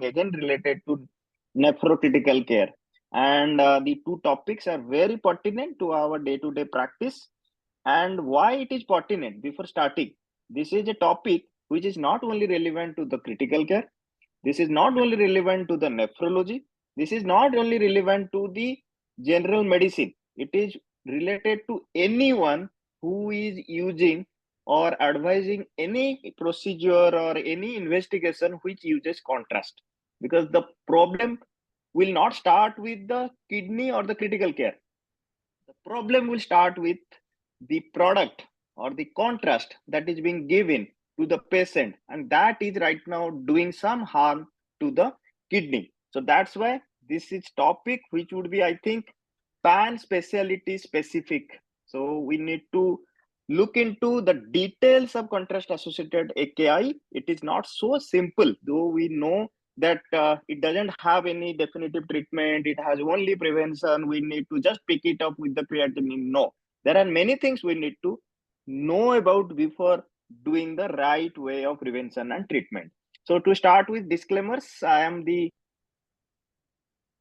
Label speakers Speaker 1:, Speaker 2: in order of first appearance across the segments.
Speaker 1: again related to nephrocritical care. And the two topics are very pertinent to our day-to-day practice. And why it is pertinent before starting, this is a topic which is not only relevant to the critical care, this is not only relevant to the nephrology, this is not only relevant to the general medicine, it is related to anyone who is using or advising any procedure or any investigation which uses contrast. Because the problem will not start with the kidney or the critical care. The problem will start with the product or the contrast that is being given to the patient, and that is right now doing some harm to the kidney. So that's why this is topic which would be, I think, pan specialty specific. So we need to look into the details of contrast associated AKI. It is not so simple, though we know that it doesn't have any definitive treatment, it has only prevention, we need to just pick it up with the creatinine. No, there are many things we need to know about before doing the right way of prevention and treatment. So to start with disclaimers, I am the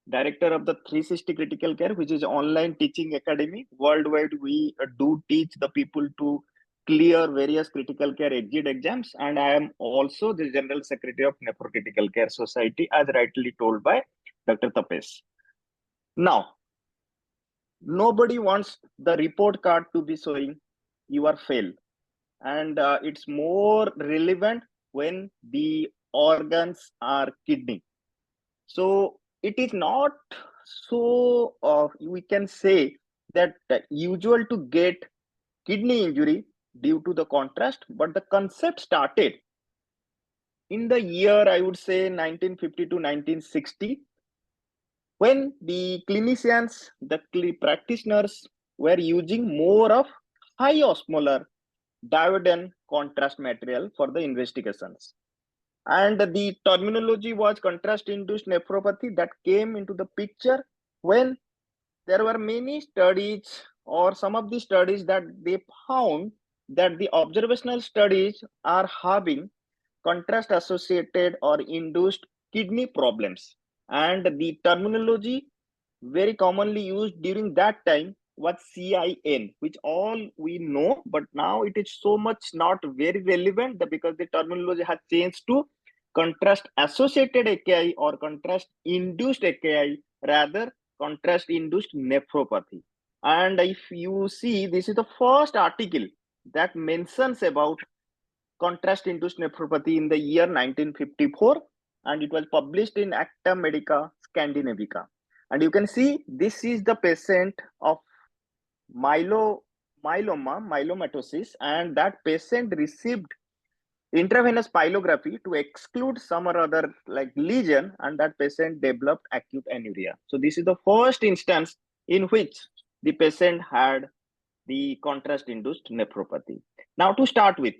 Speaker 1: director of the 360 Critical Care, which is online teaching academy. Worldwide, we do teach the people to clear various critical care exit exams. And I am also the General Secretary of Nephrocritical Care Society, as rightly told by Dr. Tapes. Now, nobody wants the report card to be showing you are fail. And it's more relevant when the organs are kidney. So it is not so we can say that usual to get kidney injury due to the contrast, but the concept started in the year, I would say, 1950 to 1960, when the clinicians, the practitioners were using more of high osmolar diode contrast material for the investigations. And the terminology was contrast-induced nephropathy that came into the picture when there were many studies, or some of the studies, that they found that the observational studies are having contrast associated or induced kidney problems. And the terminology very commonly used during that time was CIN, which all we know, but now it is so much not very relevant because the terminology has changed to contrast associated AKI or contrast induced AKI, rather contrast induced nephropathy. And if you see, this is the first article that mentions about contrast induced nephropathy in the year 1954, and it was published in Acta Medica Scandinavica. And you can see this is the patient of myelomatosis, and that patient received intravenous pyelography to exclude some or other like lesion, and that patient developed acute anuria. So this is the first instance in which the patient had the contrast induced nephropathy. Now to start with,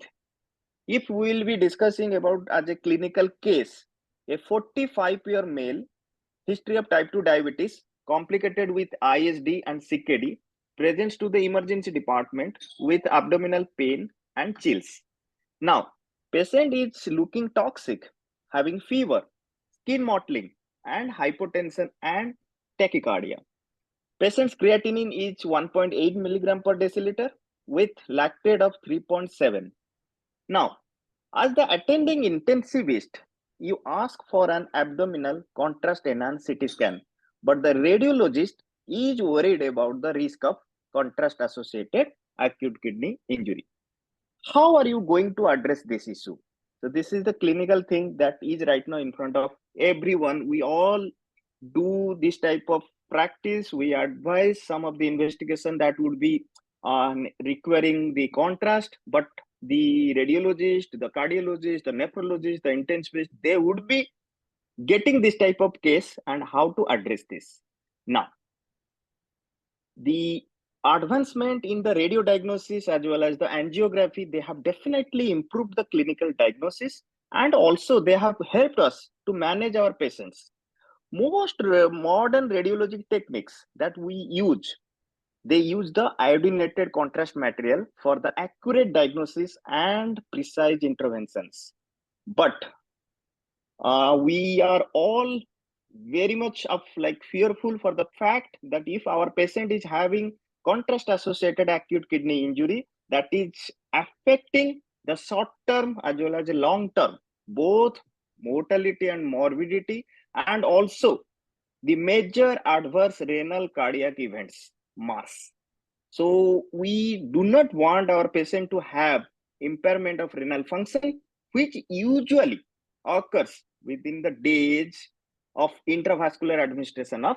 Speaker 1: if we will be discussing about as a clinical case, a 45-year male, history of type 2 diabetes, complicated with ISD and CKD, presents to the emergency department with abdominal pain and chills. Now, patient is looking toxic, having fever, skin mottling, and hypotension and tachycardia. Patient's creatinine is 1.8 milligram per deciliter with lactate of 3.7. Now, as the attending intensivist, you ask for an abdominal contrast enhanced CT scan, but the radiologist is worried about the risk of contrast associated acute kidney injury. How are you going to address this issue? So this is the clinical thing that is right now in front of everyone. We all do this type of practice. We advise some of the investigation that would be requiring the contrast, but the radiologist, the cardiologist, the nephrologist, the intensivist, they would be getting this type of case and how to address this. Now, the advancement in the radio diagnosis as well as the angiography, they have definitely improved the clinical diagnosis, and also they have helped us to manage our patients. Most modern radiologic techniques that we use, they use the iodinated contrast material for the accurate diagnosis and precise interventions. But We are all very much of like fearful for the fact that if our patient is having contrast associated acute kidney injury, that is affecting the short term as well as the long term, both mortality and morbidity, and also the major adverse renal cardiac events, mass. So we do not want our patient to have impairment of renal function, which usually occurs within the days of intravascular administration of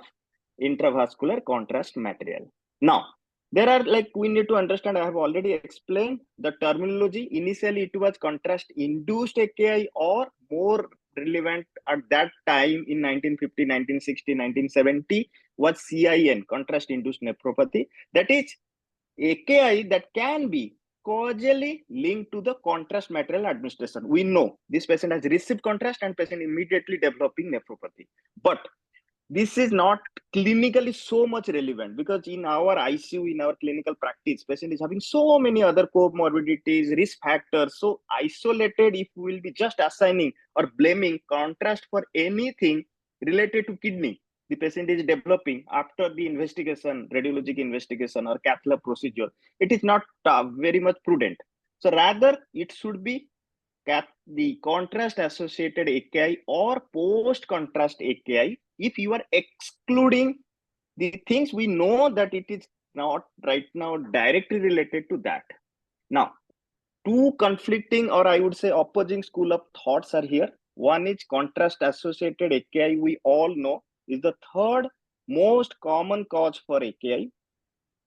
Speaker 1: intravascular contrast material. Now, there are like we need to understand, I have already explained the terminology. Initially, it was contrast-induced AKI, or more relevant at that time in 1950, 1960, 1970 was CIN, contrast-induced nephropathy. That is AKI that can be causally linked to the contrast material administration. We know this patient has received contrast and patient immediately developing nephropathy. But this is not clinically so much relevant, because in our ICU, in our clinical practice, patient is having so many other comorbidities, risk factors. So isolated, if we will be just assigning or blaming contrast for anything related to kidney, the patient is developing after the investigation, radiologic investigation or cath lab procedure, it is not very much prudent. So rather, it should be the contrast associated AKI or post contrast AKI. If you are excluding the things, we know that it is not right now directly related to that. Now, two conflicting, or I would say opposing school of thoughts are here. One is contrast associated AKI, we all know is the third most common cause for AKI.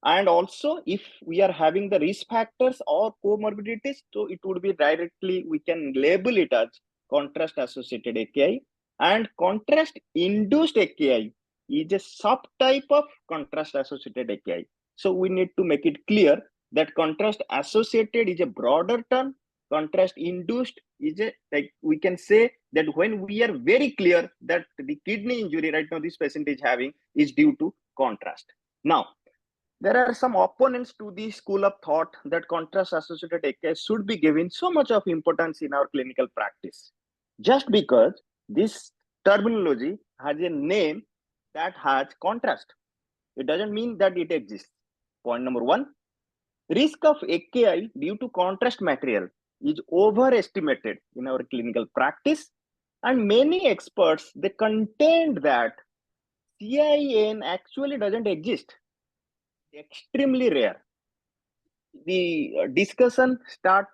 Speaker 1: And also, if we are having the risk factors or comorbidities, so it would be directly, we can label it as contrast associated AKI. And contrast induced AKI is a subtype of contrast associated AKI. So we need to make it clear that contrast associated is a broader term. Contrast induced is a, like we can say that when we are very clear that the kidney injury right now this patient is having is due to contrast. Now, there are some opponents to the school of thought that contrast associated AKI should be given so much of importance in our clinical practice. Just because this terminology has a name that has contrast, it doesn't mean that it exists. Point number one, risk of AKI due to contrast material is overestimated in our clinical practice, and many experts, they contend that CIN actually doesn't exist, extremely rare. The discussion starts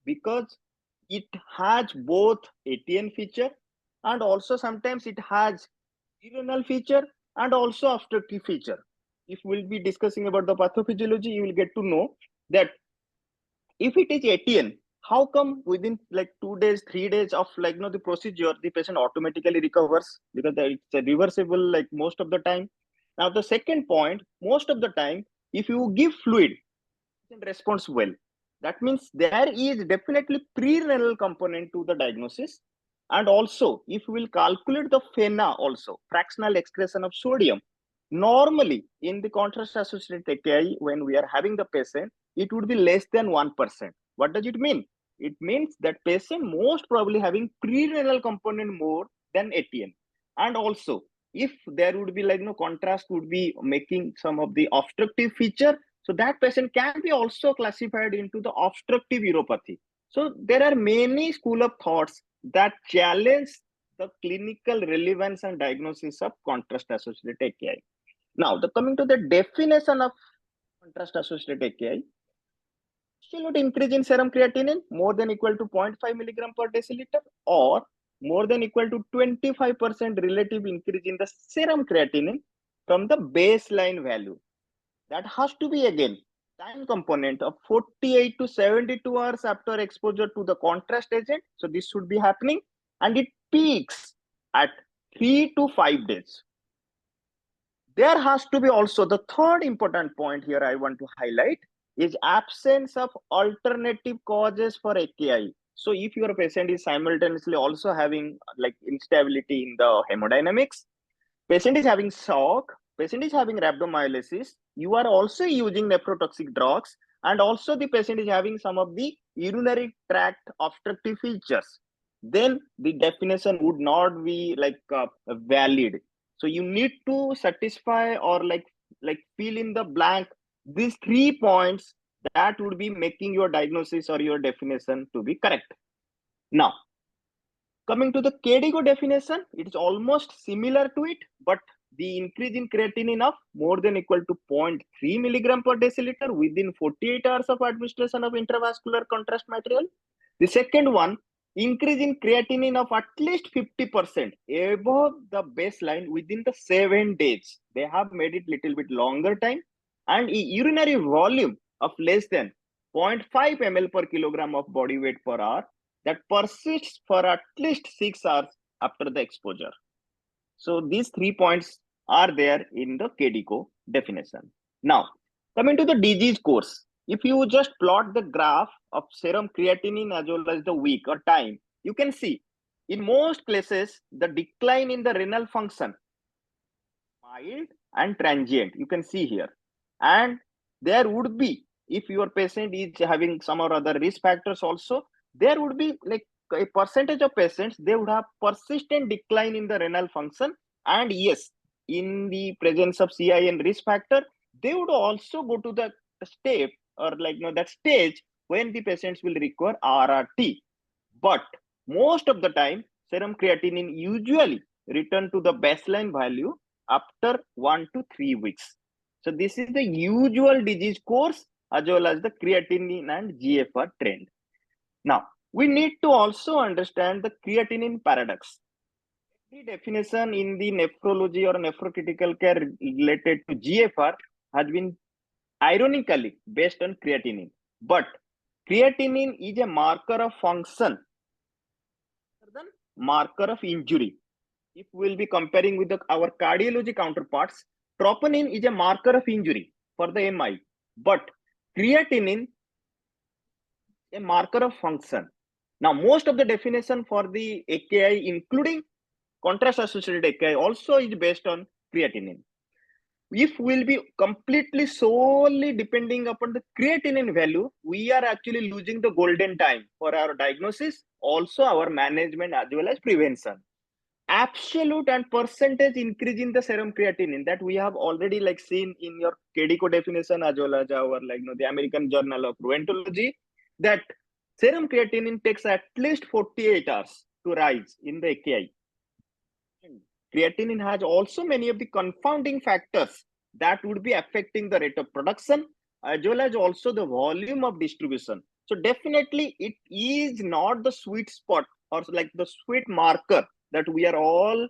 Speaker 1: because it has both ATN feature and also sometimes it has renal feature and also obstructive feature. If we'll be discussing about the pathophysiology, you will get to know that if it is ATN, how come within like 2 days, 3 days of like the procedure, the patient automatically recovers, because it's a reversible like most of the time. Now the second point, most of the time, if you give fluid, responds well. That means there is definitely pre-renal component to the diagnosis. And also, if we will calculate the FENA also, fractional excretion of sodium, normally in the contrast associated AKI, when we are having the patient, it would be less than 1%. What does it mean? It means that patient most probably having pre-renal component more than ATN. And also, if there would be like contrast would be making some of the obstructive feature, so that patient can be also classified into the obstructive uropathy. So there are many school of thoughts that challenge the clinical relevance and diagnosis of contrast associated AKI. Now, coming to the definition of contrast associated AKI, absolute increase in serum creatinine more than equal to 0.5 milligram per deciliter, or more than equal to 25% relative increase in the serum creatinine from the baseline value. That has to be again time component of 48 to 72 hours after exposure to the contrast agent. So this should be happening, and it peaks at 3 to 5 days. There has to be also the third important point here I want to highlight is absence of alternative causes for AKI. So if your patient is simultaneously also having like instability in the hemodynamics, patient is having shock, patient is having rhabdomyolysis, you are also using nephrotoxic drugs, and also the patient is having some of the urinary tract obstructive features, then the definition would not be valid. So you need to satisfy or fill in the blank these 3 points that would be making your diagnosis or your definition to be correct. Now, coming to the KDIGO definition, it is almost similar to it, but the increase in creatinine of more than equal to 0.3 milligram per deciliter within 48 hours of administration of intravascular contrast material. The second one, increase in creatinine of at least 50% above the baseline within the 7 days. They have made it little bit longer time, and a urinary volume of less than 0.5 ml per kilogram of body weight per hour that persists for at least 6 hours after the exposure. So these 3 points are there in the KDIGO definition. Now, coming to the disease course, if you just plot the graph of serum creatinine as well as the week or time, you can see in most cases the decline in the renal function mild and transient. You can see here, and there would be, if your patient is having some or other risk factors also, there would be like a percentage of patients, they would have persistent decline in the renal function. And yes, in the presence of CIN risk factor, they would also go to the step or that stage when the patients will require RRT. But most of the time, serum creatinine usually return to the baseline value after 1 to 3 weeks. So this is the usual disease course as well as the creatinine and GFR trend. Now, we need to also understand the creatinine paradox. The definition in the nephrology or nephrocritical care related to GFR has been ironically based on creatinine. But creatinine is a marker of function rather than marker of injury. If we will be comparing with our cardiology counterparts, troponin is a marker of injury for the MI, but creatinine a marker of function. Now, most of the definition for the AKI, including contrast-associated AKI, also is based on creatinine. If we'll be completely solely depending upon the creatinine value, we are actually losing the golden time for our diagnosis, also our management as well as prevention. Absolute and percentage increase in the serum creatinine that we have already seen in your KDIGO definition as well as our the American Journal of Rheumatology, that serum creatinine takes at least 48 hours to rise in the AKI. Creatinine has also many of the confounding factors that would be affecting the rate of production as well as also the volume of distribution. So definitely it is not the sweet spot or the sweet marker that we are all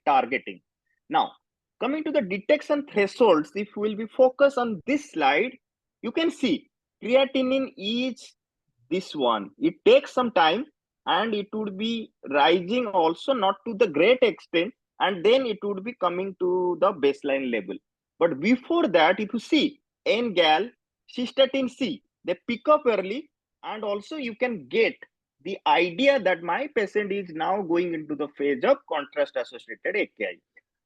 Speaker 1: targeting. Now, coming to the detection thresholds, if we will be focused on this slide, you can see creatinine is this one. It takes some time and it would be rising also not to the great extent, and then it would be coming to the baseline level. But before that, if you see NGAL, cystatin C, they pick up early, and also you can get the idea that my patient is now going into the phase of contrast-associated AKI.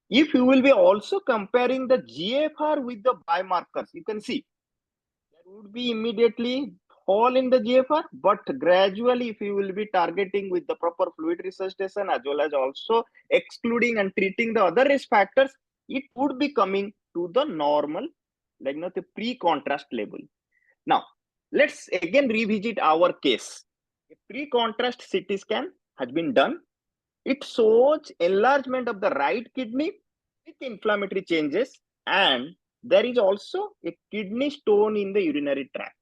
Speaker 1: If you will be also comparing the GFR with the biomarkers, you can see there would be immediately fall in the GFR, but gradually if you will be targeting with the proper fluid resuscitation as well as also excluding and treating the other risk factors, it would be coming to the normal, the pre-contrast level. Now, let's again revisit our case. A pre-contrast CT scan has been done. It shows enlargement of the right kidney with inflammatory changes, and there is also a kidney stone in the urinary tract.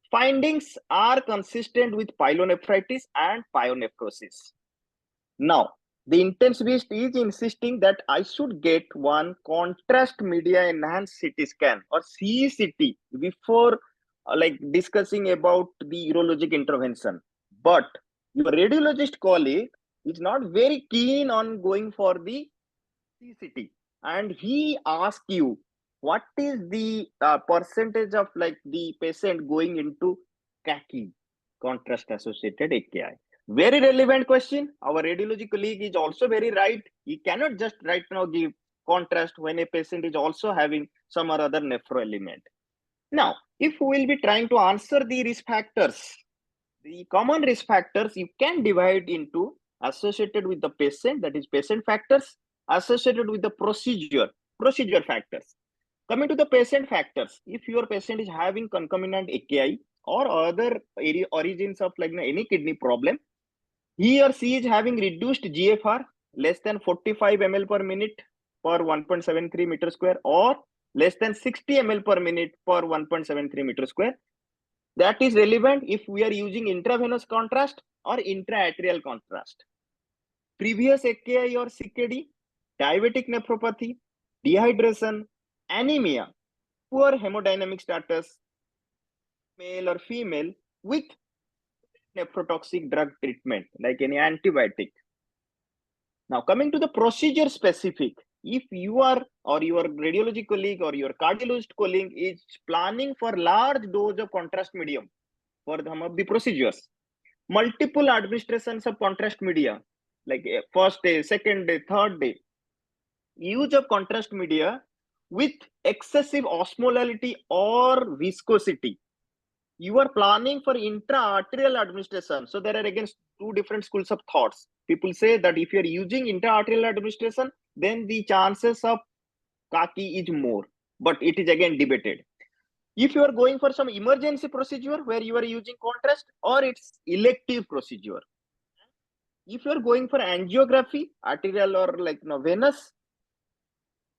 Speaker 1: Findings are consistent with pyelonephritis and pyonephrosis. Now, the intensivist is insisting that I should get one contrast media enhanced CT scan or CCT before discussing about the urologic intervention. But your radiologist colleague is not very keen on going for the CCT, and he asks you what is the percentage of the patient going into CACI, contrast associated AKI. Very relevant question. Our radiology colleague is also very right. He cannot just right now give contrast when a patient is also having some or other nephro element. Now, if we will be trying to answer the risk factors, The common risk factors you can divide into associated with the patient, that is patient factors, associated with the procedure factors. Coming to the patient factors, if your patient is having concomitant AKI or other origins of like any kidney problem, he or she is having reduced GFR less than 45 ml per minute per 1.73 meter square or less than 60 ml per minute per 1.73 meter square. That is relevant if we are using intravenous contrast or intra-arterial contrast. Previous AKI or CKD, diabetic nephropathy, dehydration, anemia, poor hemodynamic status, male or female with nephrotoxic drug treatment like any antibiotic. Now coming to the procedure specific, if you are or your radiology colleague or your cardiologist colleague is planning for large dose of contrast medium for some of the procedures, multiple administrations of contrast media, like first day, second day, third day, use of contrast media with excessive osmolarity or viscosity, you are planning for intra-arterial administration. So there are again two different schools of thoughts. People say that if you're using intra-arterial administration, then the chances of kaki is more, but it is again debated. If you are going for some emergency procedure where you are using contrast, or it's elective procedure. If you are going for angiography, arterial or like venous,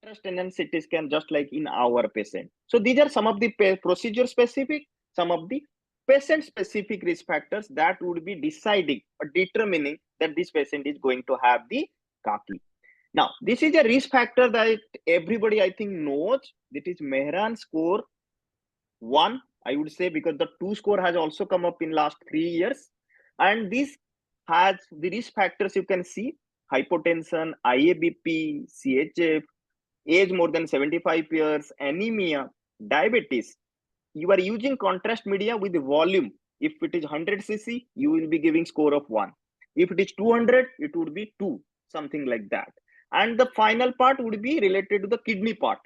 Speaker 1: contrast and then CT scan, just like in our patient. So these are some of the procedure specific, some of the patient specific risk factors that would be deciding or determining that this patient is going to have the kaki. Now, this is a risk factor that everybody I think knows. It is Mehran score 1, I would say, because the 2 score has also come up in last 3 years. And this has the risk factors you can see: hypotension, IABP, CHF, age more than 75 years, anemia, diabetes. You are using contrast media with volume. If it is 100 cc, you will be giving score of 1. If it is 200, it would be 2, something like that. And the final part would be related to the kidney part.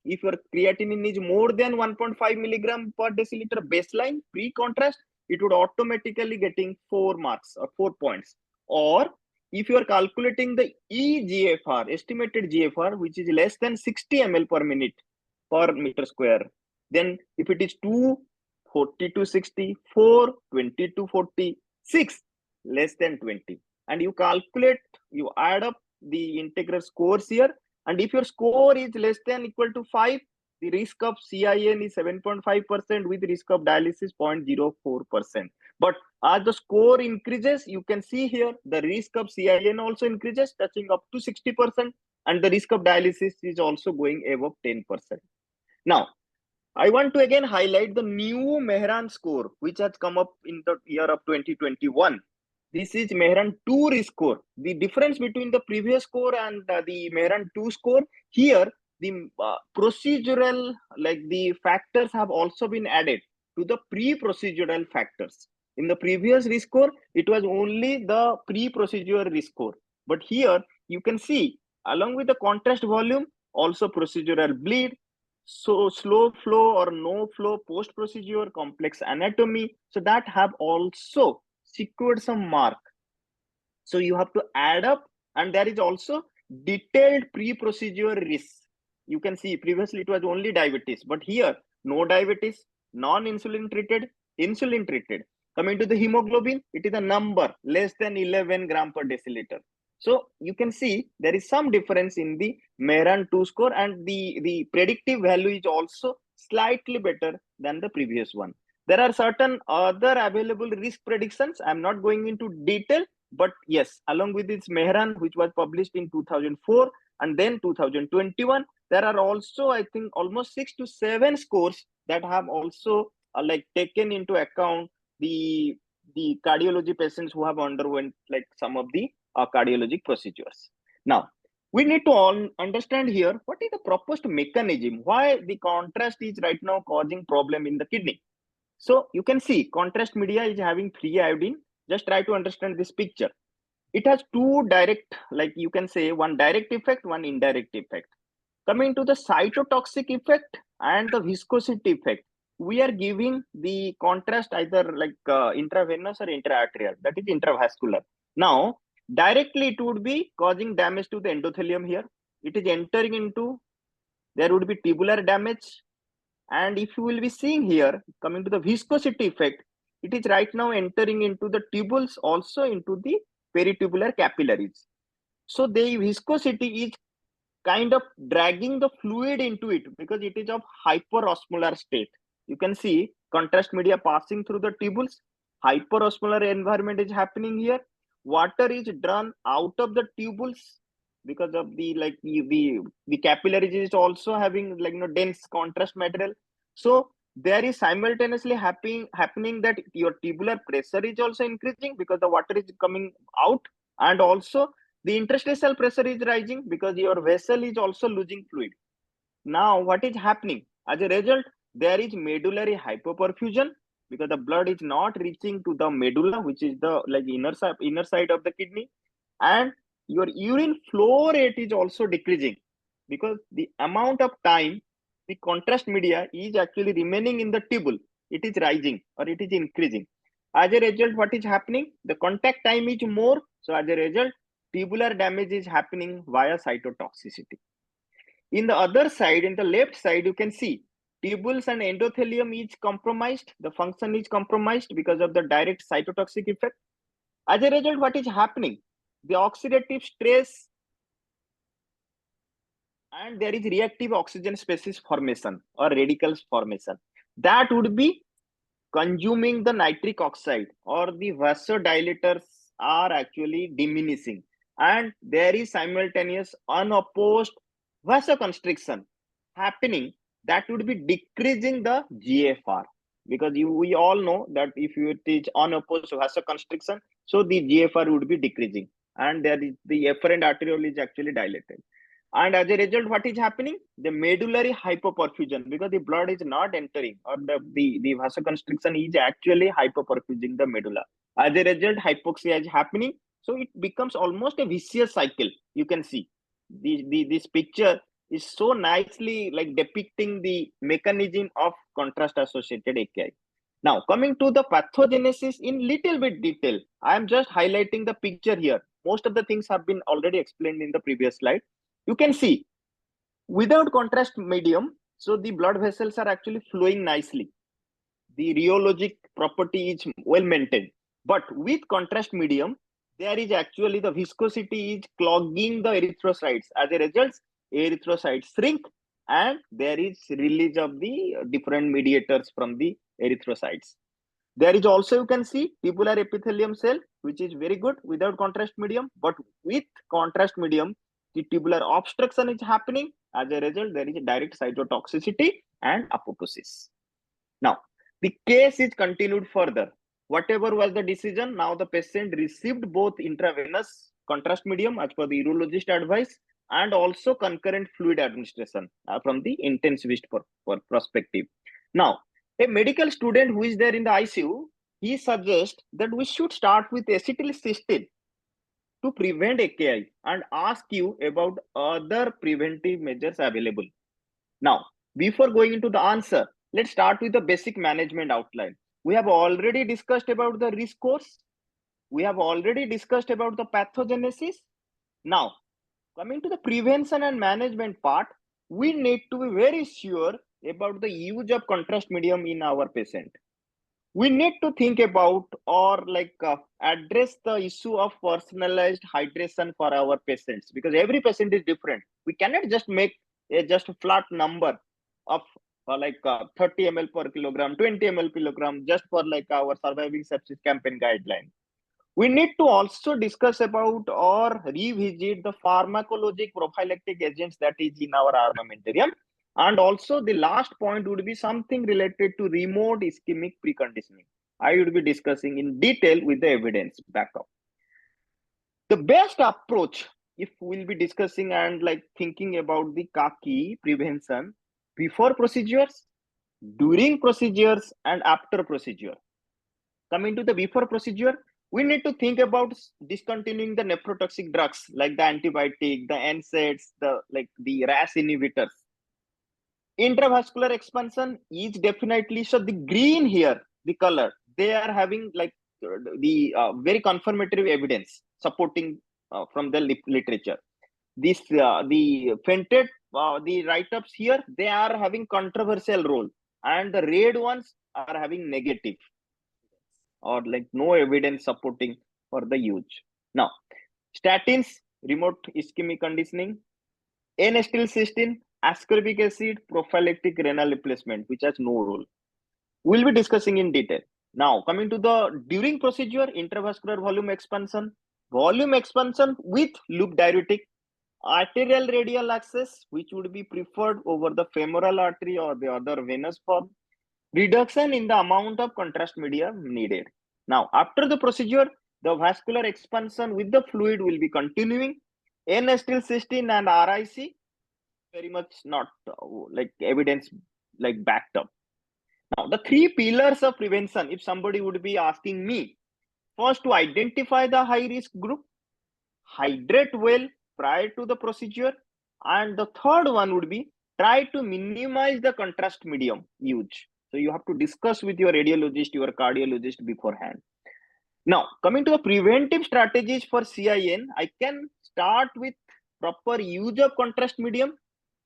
Speaker 1: If your creatinine is more than 1.5 milligram per deciliter baseline pre-contrast, it would automatically getting 4 marks or 4 points. Or if you are calculating the eGFR, estimated GFR, which is less than 60 ml per minute per meter square, then if it is 2, 40 to 60, 4, 20 to 40, 6, less than 20. And you calculate, you add up the integral scores here. And if your score is less than equal to 5, the risk of CIN is 7.5% with risk of dialysis 0.04%. But as the score increases, you can see here the risk of CIN also increases, touching up to 60%, and the risk of dialysis is also going above 10%. Now, I want to again highlight the new Mehran score, which has come up in the year of 2021. This is Mehran 2 risk score. The difference between the previous score and the Mehran 2 score, here the procedural, like the factors have also been added to the pre-procedural factors. In the previous risk score, it was only the pre-procedure risk score. But here you can see, along with the contrast volume, also procedural bleed, so slow flow or no flow post procedure, complex anatomy, so that have also secured some mark. So you have to add up, and there is also detailed pre-procedure risk. You can see previously it was only diabetes, but here no diabetes, non-insulin treated, insulin treated. Coming to the hemoglobin, it is a number less than 11 gram per deciliter. So you can see there is some difference in the Mehran 2 score, and the predictive value is also slightly better than the previous one. There are certain other available risk predictions. I'm not going into detail, but yes, along with this Mehran, which was published in 2004 and then 2021, there are also, I think, almost 6 to 7 scores that have also like taken into account the cardiology patients who have underwent like some of the cardiologic procedures. Now, we need to understand here what is the proposed mechanism, why the contrast is right now causing problem in the kidney. So you can see contrast media is having free iodine. Just try to understand this picture. It has two direct, like you can say, one direct effect, one indirect effect. Coming to the cytotoxic effect and the viscosity effect. we are giving the contrast either like intravenous or intraarterial, that is intravascular. Now, directly it would be causing damage to the endothelium here. It is entering into, there would be tubular damage. And if you will be seeing here, coming to the viscosity effect, it is right now entering into the tubules, also into the peritubular capillaries. So the viscosity is kind of dragging the fluid into it because it is of hyperosmolar state. You can see contrast media passing through the tubules. Hyperosmolar environment is happening here. Water is drawn out of the tubules because of the the capillaries is also having dense contrast material. So there is simultaneously happening that your tubular pressure is also increasing because the water is coming out, and also the interstitial pressure is rising because your vessel is also losing fluid. Now, what is happening? As a result, there is medullary hypoperfusion because the blood is not reaching to the medulla, which is the inner side of the kidney, and your urine flow rate is also decreasing because the amount of time the contrast media is actually remaining in the tubule, it is rising or it is increasing. As a result, what is happening? The contact time is more. So as a result, tubular damage is happening via cytotoxicity. In the other side, in the left side, you can see tubules and endothelium is compromised. The function is compromised because of the direct cytotoxic effect. As a result, what is happening? The oxidative stress, and there is reactive oxygen species formation or radicals formation. That would be consuming the nitric oxide, or the vasodilators are actually diminishing, and there is simultaneous unopposed vasoconstriction happening that would be decreasing the GFR, because we all know that if you teach unopposed vasoconstriction, so the GFR would be decreasing, and there is the efferent arteriole is actually dilated. And as a result, what is happening? The medullary hypoperfusion, because the blood is not entering, or the vasoconstriction is actually hypoperfusing the medulla. As a result, hypoxia is happening. So it becomes almost a vicious cycle. You can see this picture is so nicely like depicting the mechanism of contrast associated AKI. Now, coming to the pathogenesis in little bit detail, I am just highlighting the picture here. Most of the things have been already explained in the previous slide. You can see without contrast medium, so the blood vessels are actually flowing nicely. The rheologic property is well maintained. But with contrast medium, there is actually the viscosity is clogging the erythrocytes. As a result, erythrocytes shrink, and there is release of the different mediators from the erythrocytes. There is also, you can see, tubular epithelium cell, which is very good without contrast medium, but with contrast medium, the tubular obstruction is happening. As a result, there is a direct cytotoxicity and apoptosis. Now, the case is continued further. Whatever was the decision, now the patient received both intravenous contrast medium as per the urologist advice, and also concurrent fluid administration from the intensivist perspective. Now, a medical student who is there in the ICU, he suggests that we should start with acetylcysteine to prevent AKI and ask you about other preventive measures available. Now, before going into the answer, let's start with the basic management outline. We have already discussed about the risk scores. We have already discussed about the pathogenesis. Now, coming to the prevention and management part, we need to be very sure about the use of contrast medium in our patient. We need to think about or address the issue of personalized hydration for our patients, because every patient is different. We cannot just make a just flat number of 30 ml per kilogram, 20 ml per kilogram just for our surviving sepsis campaign guideline. We need to also discuss about or revisit the pharmacologic prophylactic agents that is in our armamentarium. And also the last point would be something related to remote ischemic preconditioning. I would be discussing in detail with the evidence backup. The best approach, if we'll be discussing and thinking about the AKI prevention before procedures, during procedures, and after procedure. Coming to the before procedure, we need to think about discontinuing the nephrotoxic drugs like the antibiotic, the NSAIDs, the RAS inhibitors. Intravascular expansion is definitely, so the green here, the color, they are having like the very confirmatory evidence supporting from the literature. This the fainted the write-ups here, they are having controversial role, and the red ones are having negative or like no evidence supporting for the use. Now, statins, remote ischemic conditioning, N-acetylcysteine, ascorbic acid, prophylactic renal replacement, which has no role. We'll be discussing in detail. Now, coming to the during procedure, intravascular volume expansion with loop diuretic, arterial radial access, which would be preferred over the femoral artery or the other venous form, reduction in the amount of contrast media needed. Now, after the procedure, the vascular expansion with the fluid will be continuing. N-acetylcysteine and RIC, very much not like evidence like backed up. Now, the three pillars of prevention, if somebody would be asking me, first to identify the high risk group, hydrate well prior to the procedure, and the third one would be try to minimize the contrast medium use. So you have to discuss with your radiologist, your cardiologist beforehand. Now, coming to the preventive strategies for CIN, I can start with proper use of contrast medium.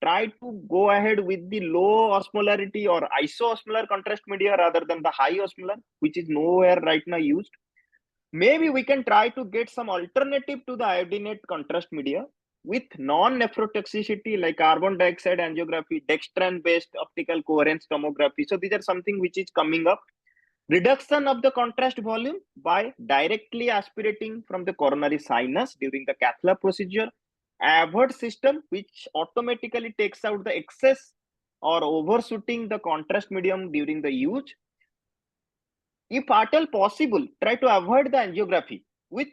Speaker 1: Try to go ahead with the low osmolarity or iso-osmolar contrast media rather than the high osmolar, which is nowhere right now used. Maybe we can try to get some alternative to the iodinate contrast media with non-nephrotoxicity like carbon dioxide angiography, dextran-based optical coherence tomography. So these are something which is coming up. Reduction of the contrast volume by directly aspirating from the coronary sinus during the cath lab procedure. Avoid system which automatically takes out the excess or overshooting the contrast medium during the use. If at all possible, try to avoid the angiography with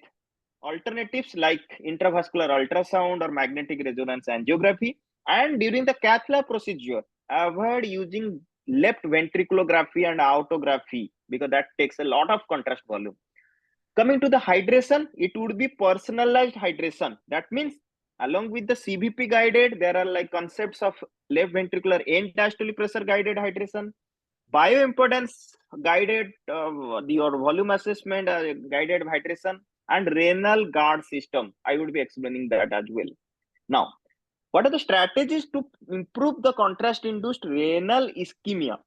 Speaker 1: alternatives like intravascular ultrasound or magnetic resonance angiography. And during the cath lab procedure, avoid using left ventriculography and autography because that takes a lot of contrast volume. Coming to the hydration, it would be personalized hydration. That means along with the CVP guided, there are like concepts of left ventricular end diastolic pressure guided hydration, bioimpedance guided your volume assessment guided hydration, and renal guard system. I would be explaining that as well. Now, what are the strategies to improve the contrast-induced renal ischemia?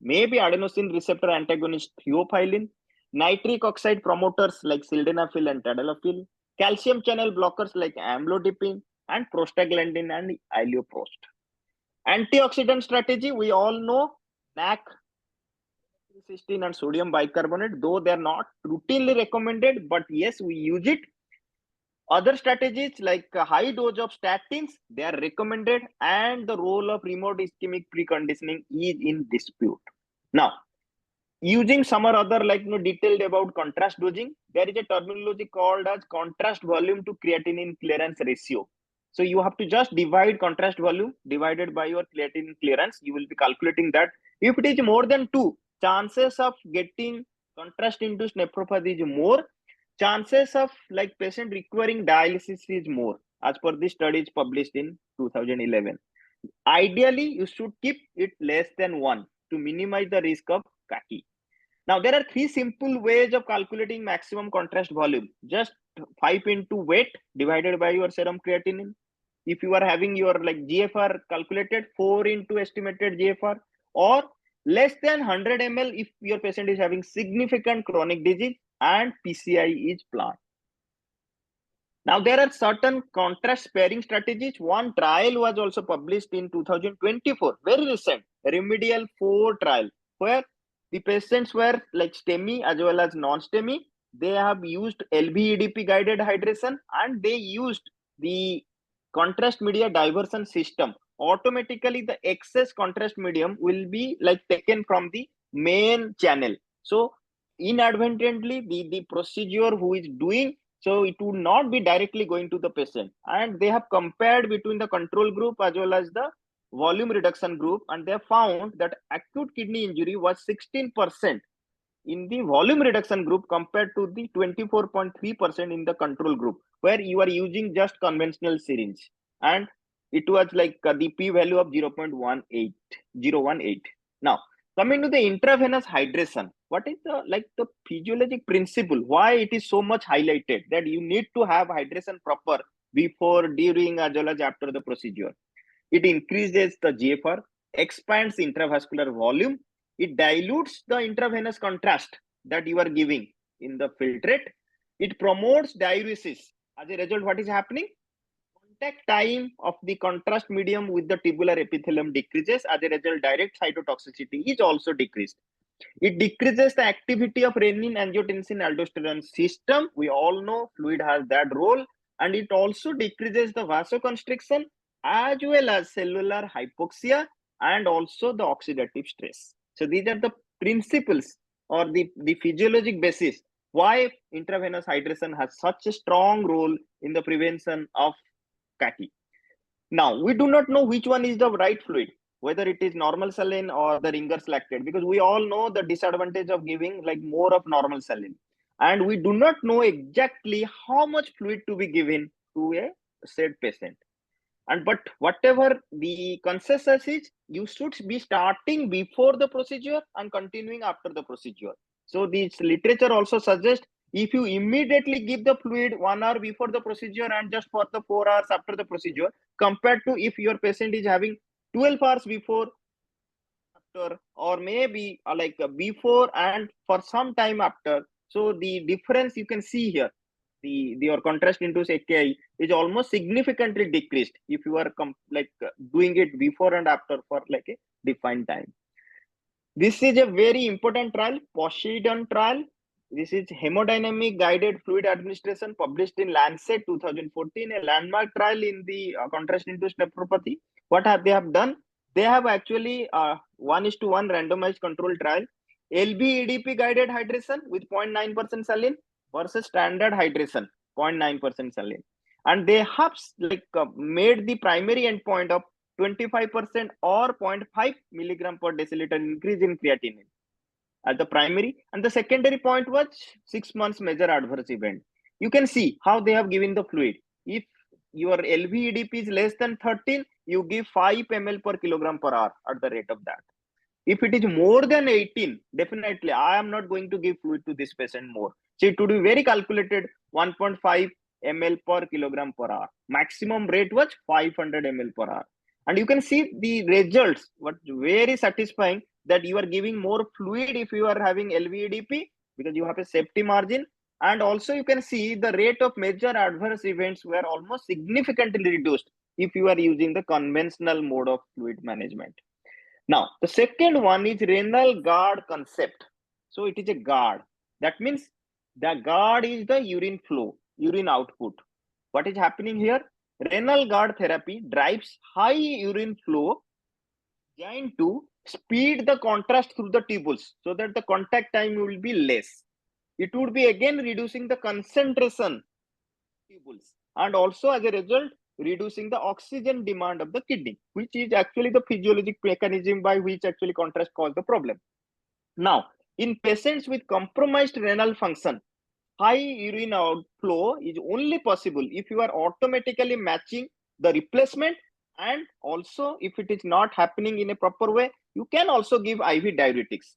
Speaker 1: Maybe adenosine receptor antagonist theophylline, nitric oxide promoters like sildenafil and tadalafil, calcium channel blockers like amlodipine, and prostaglandin and ioprost. Antioxidant strategy, we all know NAC, cysteine and sodium bicarbonate, though they are not routinely recommended, but yes, we use it. Other strategies like a high dose of statins, they are recommended, and the role of remote ischemic preconditioning is in dispute. Now, using some or other like detailed about contrast dosing, there is a terminology called as contrast volume to creatinine clearance ratio. So you have to just divide contrast volume divided by your creatinine clearance. You will be calculating that. If it is more than 2, chances of getting contrast-induced nephropathy is more. Chances of like patient requiring dialysis is more, as per the studies published in 2011. Ideally, you should keep it less than 1 to minimize the risk of kaki. Now, there are 3 simple ways of calculating maximum contrast volume. Just 5 into weight divided by your serum creatinine. If you are having your like GFR calculated, 4 into estimated GFR, or less than 100 ml if your patient is having significant chronic disease and PCI is planned. Now, there are certain contrast sparing strategies. One trial was also published in 2024, very recent, remedial 4 trial, where the patients were like STEMI as well as non-STEMI. They have used LVEDP guided hydration, and they used the contrast media diversion system. Automatically, the excess contrast medium will be like taken from the main channel. So inadvertently, the procedure who is doing, so it would not be directly going to the patient. And they have compared between the control group as well as the volume reduction group, and they found that acute kidney injury was 16% in the volume reduction group compared to the 24.3% in the control group, where you are using just conventional syringe. And It was like the p-value of 0.18018. Now, coming to the intravenous hydration, what is the physiologic principle? Why it is so much highlighted that you need to have hydration proper before, during, as well as after the procedure? It increases the GFR, expands intravascular volume, it dilutes the intravenous contrast that you are giving in the filtrate. It promotes diuresis. As a result, what is happening? Contact time of the contrast medium with the tubular epithelium decreases. As a result, direct cytotoxicity is also decreased. It decreases the activity of renin, angiotensin, aldosterone system. We all know fluid has that role. And it also decreases the vasoconstriction as well as cellular hypoxia and also the oxidative stress. So these are the principles or the physiologic basis why intravenous hydration has such a strong role in the prevention of CACI. Now, we do not know which one is the right fluid, whether it is normal saline or the Ringer's lactate, because we all know the disadvantage of giving like more of normal saline. And we do not know exactly how much fluid to be given to a said patient. And but whatever the consensus is, you should be starting before the procedure and continuing after the procedure. So this literature also suggests if you immediately give the fluid 1 hour before the procedure and just for the 4 hours after the procedure, compared to if your patient is having 12 hours before, after, or maybe before and for some time after. So the difference you can see here, your contrast-induced AKI is almost significantly decreased if you are doing it before and after for like a defined time. This is a very important trial, Poseidon trial. This is hemodynamic guided fluid administration published in Lancet 2014, a landmark trial in the contrast-induced nephropathy. What they have done? They have actually 1:1 randomized control trial, LB-EDP guided hydration with 0.9% saline versus standard hydration, 0.9% saline. And they have made the primary endpoint of 25% or 0.5 milligram per deciliter increase in creatinine as the primary, and the secondary point was 6 months major adverse event. You can see how they have given the fluid. If your LV-EDP is less than 13, you give 5 ml per kilogram per hour at the rate of that. If it is more than 18, definitely I am not going to give fluid to this patient more. So it would be very calculated 1.5 ml per kilogram per hour. Maximum rate was 500 ml per hour. And you can see the results, what very satisfying, that you are giving more fluid if you are having LVEDP because you have a safety margin. And also you can see the rate of major adverse events were almost significantly reduced if you are using the conventional mode of fluid management. Now, the second one is renal guard concept. So it is a guard. That means the guard is the urine flow, urine output. What is happening here? Renal guard therapy drives high urine flow designed to speed the contrast through the tubules so that the contact time will be less. It would be again reducing the concentration tubules and also as a result reducing the oxygen demand of the kidney, which is actually the physiologic mechanism by which actually contrast causes the problem. Now, in patients with compromised renal function, high urine outflow is only possible if you are automatically matching the replacement, and also if it is not happening in a proper way, you can also give IV diuretics.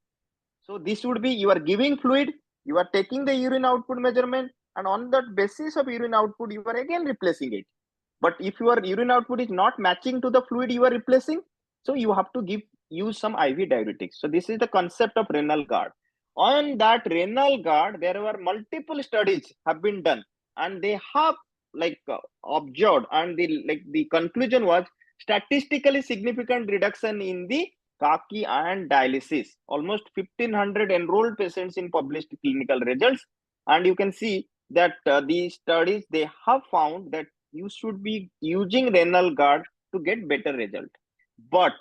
Speaker 1: So this would be you are giving fluid, you are taking the urine output measurement, and on that basis of urine output, you are again replacing it. But if your urine output is not matching to the fluid you are replacing, so you have to use some IV diuretics. So this is the concept of renal guard. On that renal guard, there were multiple studies have been done, and they have observed, and the conclusion was statistically significant reduction in the CACI and dialysis. Almost 1,500 enrolled patients in published clinical results, and you can see that these studies they have found that you should be using renal guard to get better result. But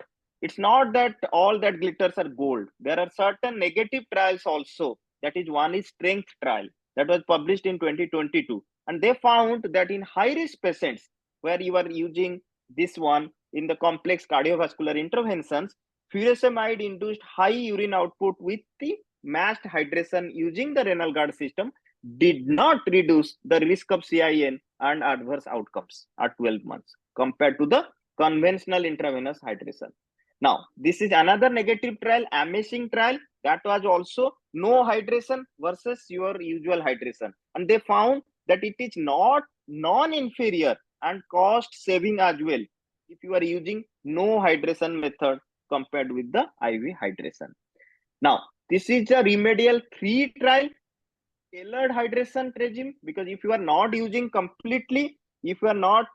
Speaker 1: it's not that all that glitters are gold. There are certain negative trials also. That is, one is strength trial that was published in 2022, and they found that in high risk patients where you are using this one in the complex cardiovascular interventions, furosemide induced high urine output with the matched hydration using the renal guard system did not reduce the risk of CIN and adverse outcomes at 12 months compared to the conventional intravenous hydration. Now, this is another negative trial, amazing trial, that was also no hydration versus your usual hydration. And they found that it is not non-inferior and cost saving as well if you are using no hydration method compared with the IV hydration. Now, this is a remedial 3 trial, tailored hydration regime, because if you are not using completely, if you are not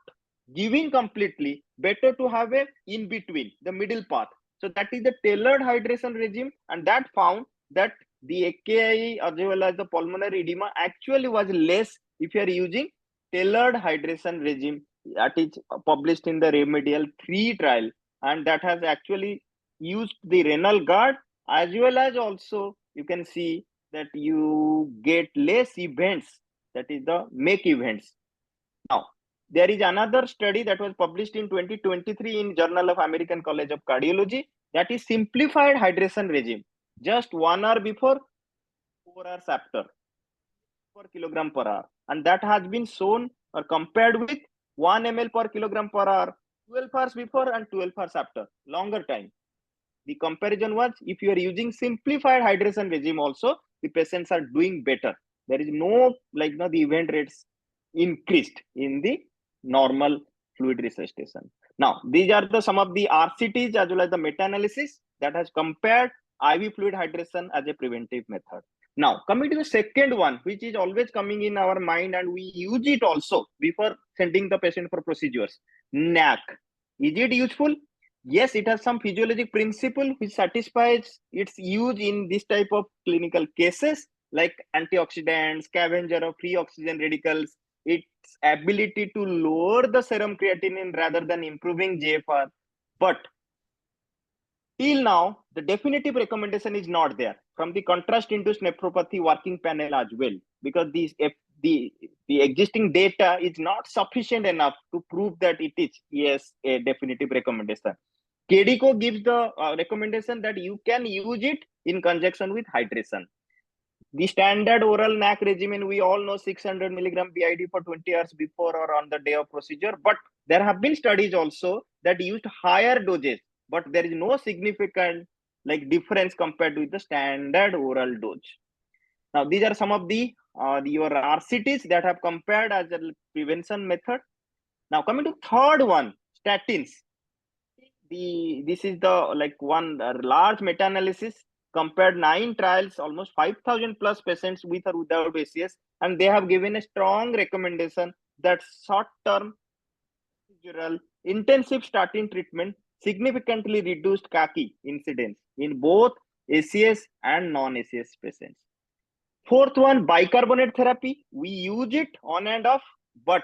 Speaker 1: giving completely, better to have a in between, the middle path. So that is the tailored hydration regime, and that found that the AKI as well as the pulmonary edema actually was less if you are using tailored hydration regime. That is published in the remedial 3 trial, and that has actually used the renal guard, as well as also you can see that you get less events, that is the MAKE events. Now, there is another study that was published in 2023 in Journal of American College of Cardiology, that is simplified hydration regime, just 1 hour before, 4 hours after, per kilogram per hour, and that has been shown or compared with 1 ml per kilogram per hour, 12 hours before and 12 hours after, longer time. The comparison was, if you are using simplified hydration regime also, the patients are doing better. There is no, like, no, the event rates increased in the normal fluid resuscitation. Now, these are the some of the RCTs as well as the meta-analysis that has compared IV fluid hydration as a preventive method. Now, coming to the second one, which is always coming in our mind, and we use it also before sending the patient for procedures, NAC. Is it useful? Yes, it has some physiologic principle which satisfies its use in this type of clinical cases, like antioxidants, scavenger of free oxygen radicals, its ability to lower the serum creatinine rather than improving GFR. But till now, the definitive recommendation is not there from the contrast-induced nephropathy working panel as well, because the existing data is not sufficient enough to prove that it is, yes, a definitive recommendation. KDICO gives the recommendation that you can use it in conjunction with hydration. The standard oral NAC regimen, we all know 600 milligram BID for 20 hours before or on the day of procedure. But there have been studies also that used higher doses, but there is no significant difference compared with the standard oral dose. Now, these are some of the your RCTs that have compared as a prevention method. Now, coming to third one, statins. This is the one large meta-analysis, compared 9 trials, almost 5,000 plus patients with or without ACS, and they have given a strong recommendation that short-term intensive statin treatment significantly reduced AKI incidence in both ACS and non-ACS patients. Fourth one, bicarbonate therapy. We use it on and off, but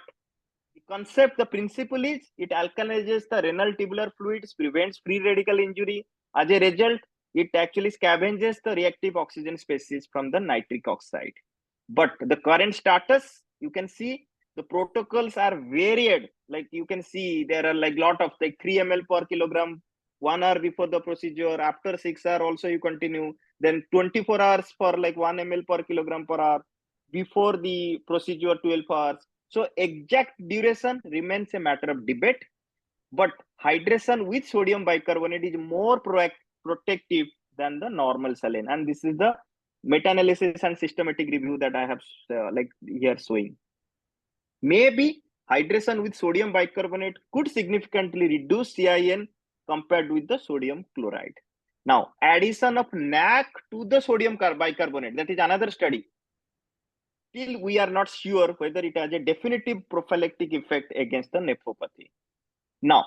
Speaker 1: the concept, the principle is it alkalizes the renal tubular fluids, prevents free radical injury. As a result, it actually scavenges the reactive oxygen species from the nitric oxide. But the current status, you can see the protocols are varied. Like you can see there are lot of 3 ml per kilogram 1 hour before the procedure, after 6 hours also you continue, then 24 hours for 1 ml per kilogram per hour, before the procedure 12 hours. So exact duration remains a matter of debate, but hydration with sodium bicarbonate is more protective than the normal saline. And this is the meta-analysis and systematic review that I have here showing. Maybe hydration with sodium bicarbonate could significantly reduce CIN compared with the sodium chloride. Now, addition of NAC to the sodium bicarbonate, that is another study. Still, we are not sure whether it has a definitive prophylactic effect against the nephropathy. Now,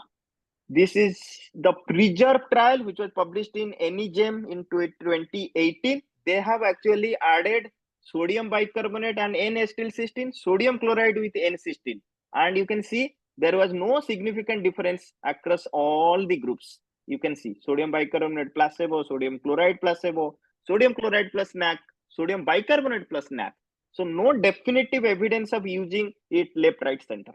Speaker 1: this is the PRESERVE trial, which was published in NEJM in 2018. They have actually added sodium bicarbonate and N-acetylcysteine, sodium chloride with N-cysteine. And you can see there was no significant difference across all the groups. You can see sodium bicarbonate placebo, sodium chloride placebo, sodium chloride plus NAC, sodium bicarbonate plus NAC. So no definitive evidence of using it left, right, center.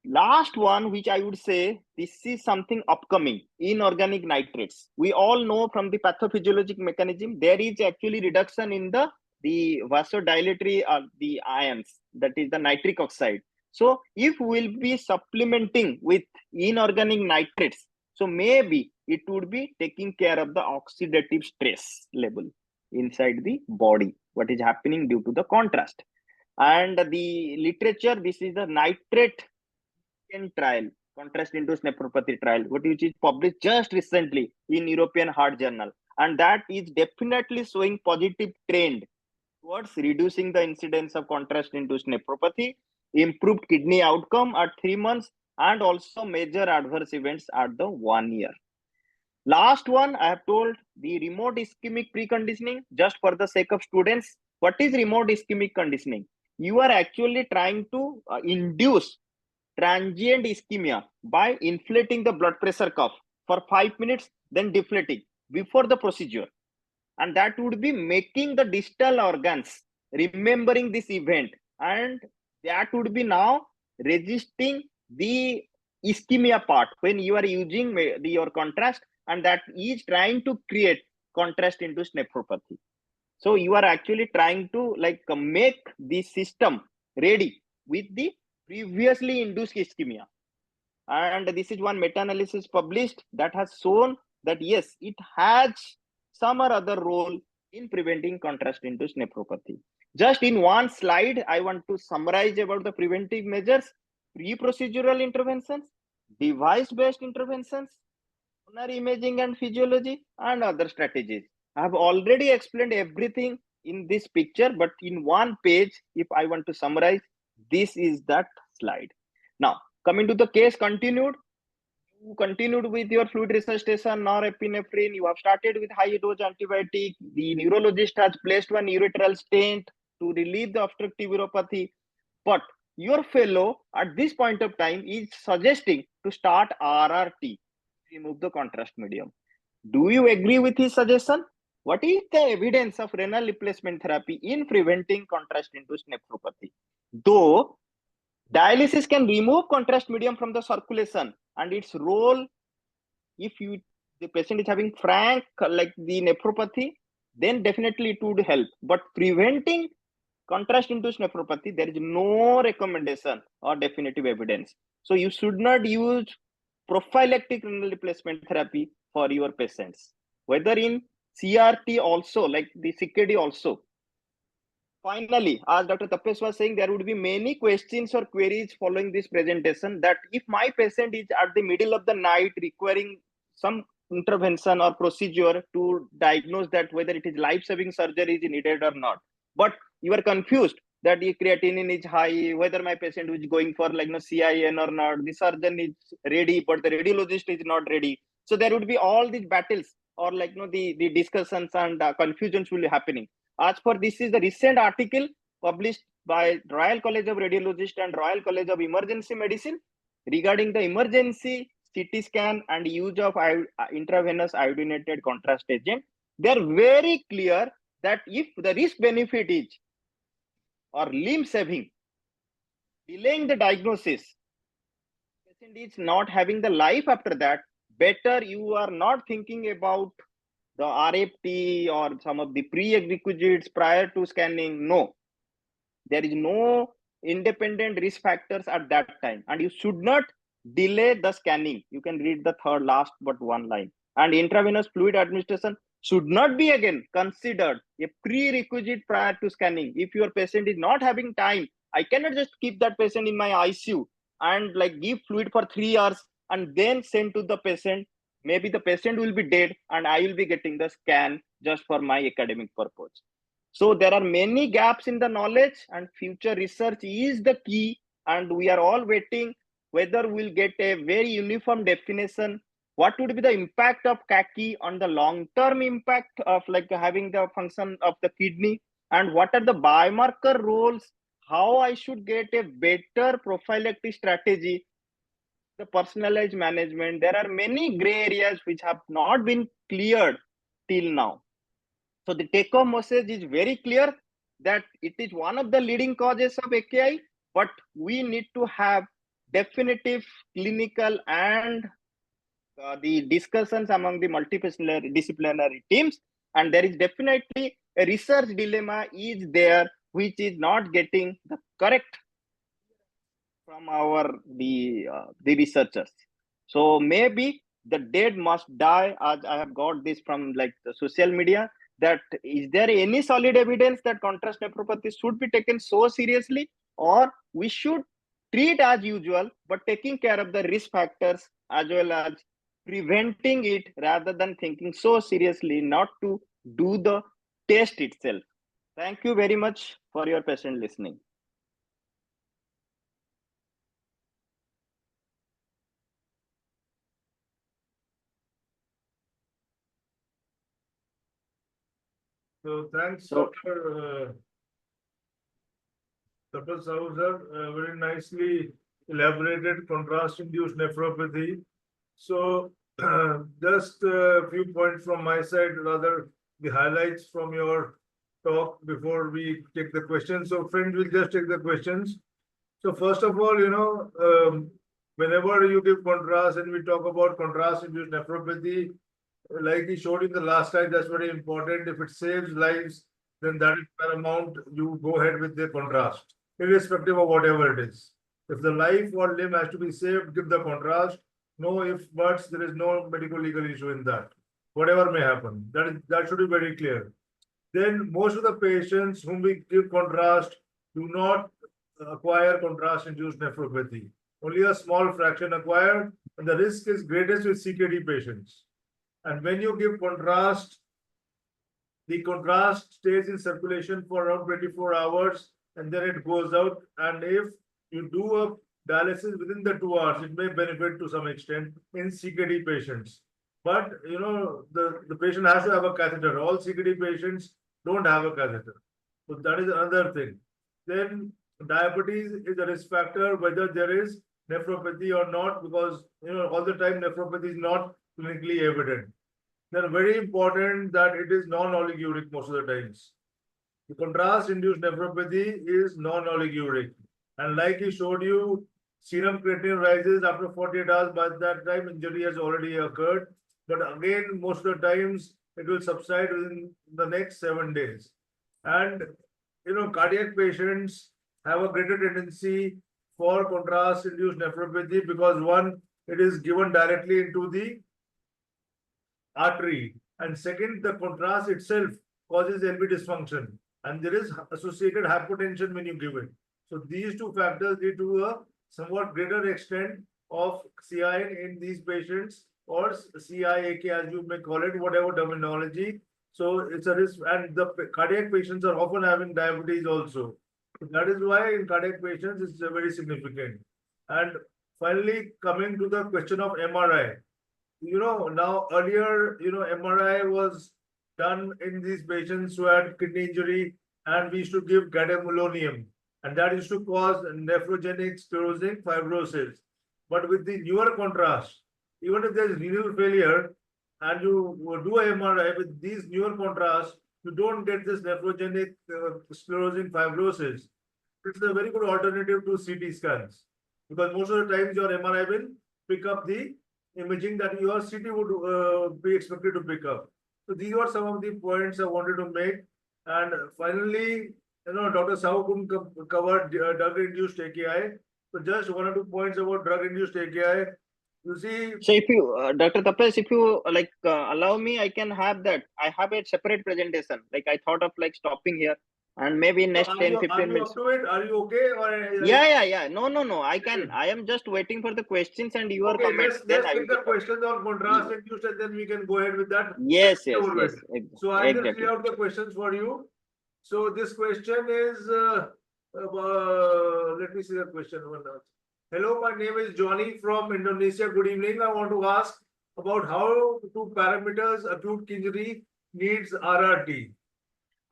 Speaker 1: Last one, which I would say, this is something upcoming, inorganic nitrates. We all know from the pathophysiologic mechanism, there is actually reduction in the vasodilatory the ions, that is the nitric oxide. So if we'll be supplementing with inorganic nitrates, so maybe it would be taking care of the oxidative stress level inside the body, what is happening due to the contrast. And the literature, this is the nitrate trial, contrast-induced nephropathy trial, which is published just recently in European Heart Journal, and that is definitely showing positive trend towards reducing the incidence of contrast-induced nephropathy, improved kidney outcome at 3 months, and also major adverse events at the 1 year. Last one, I have told the remote ischemic preconditioning, just for the sake of students. What is remote ischemic conditioning? You are actually trying to induce transient ischemia by inflating the blood pressure cuff for 5 minutes, then deflating before the procedure. And that would be making the distal organs remembering this event, and that would be now resisting the ischemia part when you are using your contrast, and that is trying to create contrast-induced nephropathy. So you are actually trying to make the system ready with the previously induced ischemia. And this is one meta-analysis published that has shown that yes, it has some or other role in preventing contrast-induced nephropathy. Just in one slide, I want to summarize about the preventive measures, pre-procedural interventions, device-based interventions, coronary imaging and physiology, and other strategies. I have already explained everything in this picture, but in one page, if I want to summarize, this is that slide. Now, coming to the case continued, you continued with your fluid resuscitation, norepinephrine, you have started with high dose antibiotic, the neurologist has placed one ureteral stent to relieve the obstructive uropathy, but your fellow at this point of time is suggesting to start RRT, remove the contrast medium. Do you agree with his suggestion? What is the evidence of renal replacement therapy in preventing contrast-induced nephropathy? Though dialysis can remove contrast medium from the circulation, and its role, if the patient is having frank like the nephropathy, then definitely it would help. But preventing contrast-induced nephropathy, there is no recommendation or definitive evidence. So you should not use prophylactic renal replacement therapy for your patients, whether in CRT also, like the CKD also. Finally, as Dr. Tapas was saying, there would be many questions or queries following this presentation, that if my patient is at the middle of the night requiring some intervention or procedure to diagnose that whether it is life-saving surgery is needed or not, but you are confused that the creatinine is high, whether my patient is going for CIN or not, the surgeon is ready, but the radiologist is not ready. So there would be all these battles or the discussions and confusions will be happening. As for this is the recent article published by Royal College of Radiologists and Royal College of Emergency Medicine regarding the emergency CT scan and use of intravenous iodinated contrast agent. They are very clear that if the risk benefit is or limb saving, delaying the diagnosis, patient is not having the life after that, better you are not thinking about the RFT or some of the prerequisites prior to scanning. No, there is no independent risk factors at that time, and you should not delay the scanning. You can read the third last but one line. And intravenous fluid administration should not be again considered a prerequisite prior to scanning. If your patient is not having time, I cannot just keep that patient in my ICU and give fluid for 3 hours and then send to the patient. Maybe the patient will be dead and I will be getting the scan just for my academic purpose. So there are many gaps in the knowledge, and future research is the key, and we are all waiting whether we'll get a very uniform definition. What would be the impact of AKI on the long-term impact of having the function of the kidney, and what are the biomarker roles, how I should get a better prophylactic strategy, the personalized management. There are many gray areas which have not been cleared till now. So the take-home message is very clear that it is one of the leading causes of AKI, but we need to have definitive clinical and the discussions among the multidisciplinary teams. And there is definitely a research dilemma is there, which is not getting the correct from the researchers. So maybe the dead must die, as I have got this from like the social media. That is there any solid evidence that contrast nephropathy should be taken so seriously, or we should treat as usual, but taking care of the risk factors as well as preventing it rather than thinking so seriously not to do the test itself. Thank you very much for your patient listening.
Speaker 2: So thanks, Dr. Tapas Sahu, sir, very nicely elaborated contrast-induced nephropathy. So just a few points from my side, rather the highlights from your talk before we take the questions. So friends, we'll just take the questions. So first of all, whenever you give contrast and we talk about contrast-induced nephropathy, like he showed in the last slide, that's very important. If it saves lives, then that is paramount. You go ahead with the contrast, irrespective of whatever it is. If the life or limb has to be saved, give the contrast. No ifs, buts, there is no medical legal issue in that. Whatever may happen, that should be very clear. Then most of the patients whom we give contrast do not acquire contrast-induced nephropathy. Only a small fraction acquire, and the risk is greatest with CKD patients. And when you give contrast, the contrast stays in circulation for around 24 hours and then it goes out. And if you do a dialysis within the 2 hours, it may benefit to some extent in CKD patients. But the patient has to have a catheter. All CKD patients don't have a catheter. So that is another thing. Then diabetes is a risk factor, whether there is nephropathy or not, because all the time nephropathy is not clinically evident. Then very important that it is non-oliguric most of the times. The contrast-induced nephropathy is non-oliguric. And like he showed you, serum creatine rises after 48 hours. By that time, injury has already occurred. But again, most of the times, it will subside within the next 7 days. And, cardiac patients have a greater tendency for contrast-induced nephropathy because one, it is given directly into the artery, and second, the contrast itself causes LV dysfunction, and there is associated hypotension when you give it. So these two factors lead to a somewhat greater extent of CI in these patients, or CI AKI as you may call it, whatever terminology. So it's a risk, and the cardiac patients are often having diabetes also. So that is why in cardiac patients it's very significant. And finally, coming to the question of MRI. Now earlier, MRI was done in these patients who had kidney injury, and we used to give gadolinium, and that used to cause nephrogenic sclerosing fibrosis. But with the newer contrast, even if there's renal failure and you do a MRI with these newer contrasts, you don't get this nephrogenic sclerosing fibrosis. It's a very good alternative to CT scans, because most of the times your MRI will pick up the imaging that your CT would be expected to pick up. So these are some of the points I wanted to make. And finally, Dr. Sahu couldn't cover drug-induced AKI. So just 1 or 2 points about drug-induced AKI. You see.
Speaker 1: So if you, Dr. Tapas, if you allow me, I can have that. I have a separate presentation. Like I thought of stopping here. And maybe next 10, 15 minutes.
Speaker 2: Are you up to it? Are you okay? Or
Speaker 1: Yeah. No. I can. I am just waiting for the questions and your comments.
Speaker 2: Let's take the questions on contrast-induced and then we can go ahead with that.
Speaker 1: Yes.
Speaker 2: So I'll just read out the questions for you. So this question is, let me see the question. Hello, my name is Johnny from Indonesia. Good evening. I want to ask about how to parameters acute injury needs RRT.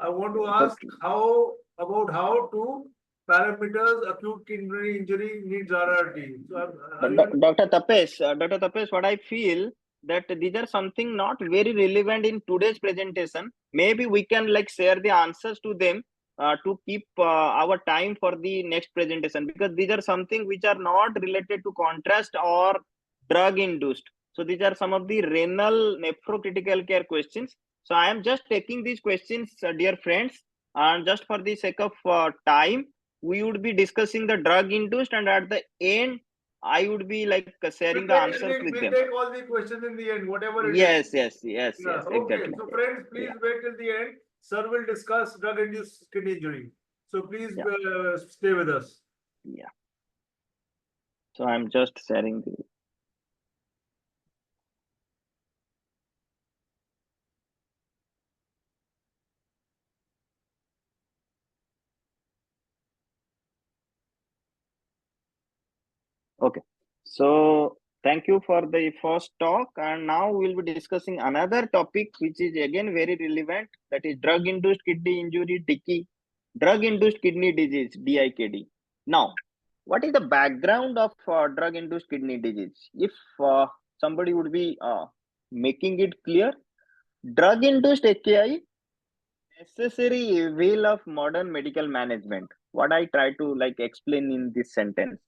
Speaker 2: I want to ask how to parameters acute kidney injury needs RRT. So
Speaker 1: Dr. Tapas, what I feel that these are something not very relevant in today's presentation. Maybe we can share the answers to them to keep our time for the next presentation, because these are something which are not related to contrast or drug induced. So these are some of the renal nephrocritical care questions. So I am just taking these questions, dear friends, and just for the sake of time, we would be discussing the drug induced, and at the end, I would be like sharing the answers with
Speaker 2: We'll
Speaker 1: them.
Speaker 2: take all the questions in the end, whatever it is.
Speaker 1: Yes,
Speaker 2: Yeah, okay.
Speaker 1: exactly.
Speaker 2: So friends, please wait till the end. Sir will discuss drug-induced kidney injury. So please stay with us.
Speaker 1: Yeah. So I'm just sharing the. Okay. So thank you for the first talk, and now we'll be discussing another topic which is again very relevant. That is drug-induced kidney injury, DIKI, drug-induced kidney disease, DIKD. Now, what is the background of drug-induced kidney disease? If somebody would be making it clear, drug-induced AKI, necessary evil of modern medical management. What I try to like explain in this sentence,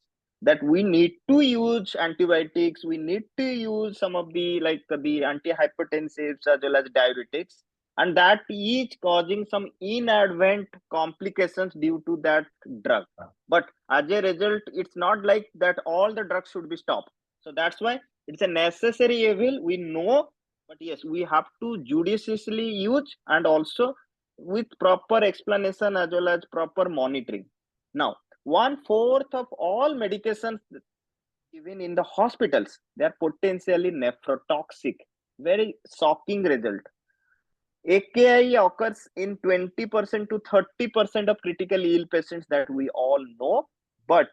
Speaker 1: that we need to use antibiotics, we need to use some of the like the antihypertensives as well as diuretics, and that is causing some inadvertent complications due to that drug. But as a result, it's not like that all the drugs should be stopped. So that's why it's a necessary evil, we know, but yes, we have to judiciously use, and also with proper explanation as well as proper monitoring. Now, 1/4 of all medications given in the hospitals, they are potentially nephrotoxic. Very shocking result. AKI occurs in 20% to 30% of critically ill patients that we all know, but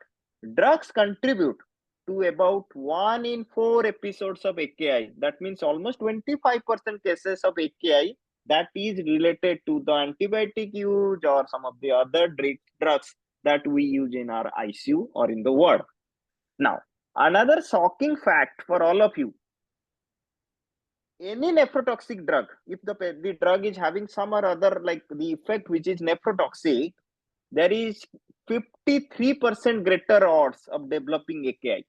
Speaker 1: drugs contribute to about 1 in 4 episodes of AKI. That means almost 25% cases of AKI that is related to the antibiotic use or some of the other drugs that we use in our ICU or in the ward. Now, another shocking fact for all of you, any nephrotoxic drug, if the drug is having some or other like the effect which is nephrotoxic, there is 53% greater odds of developing AKI.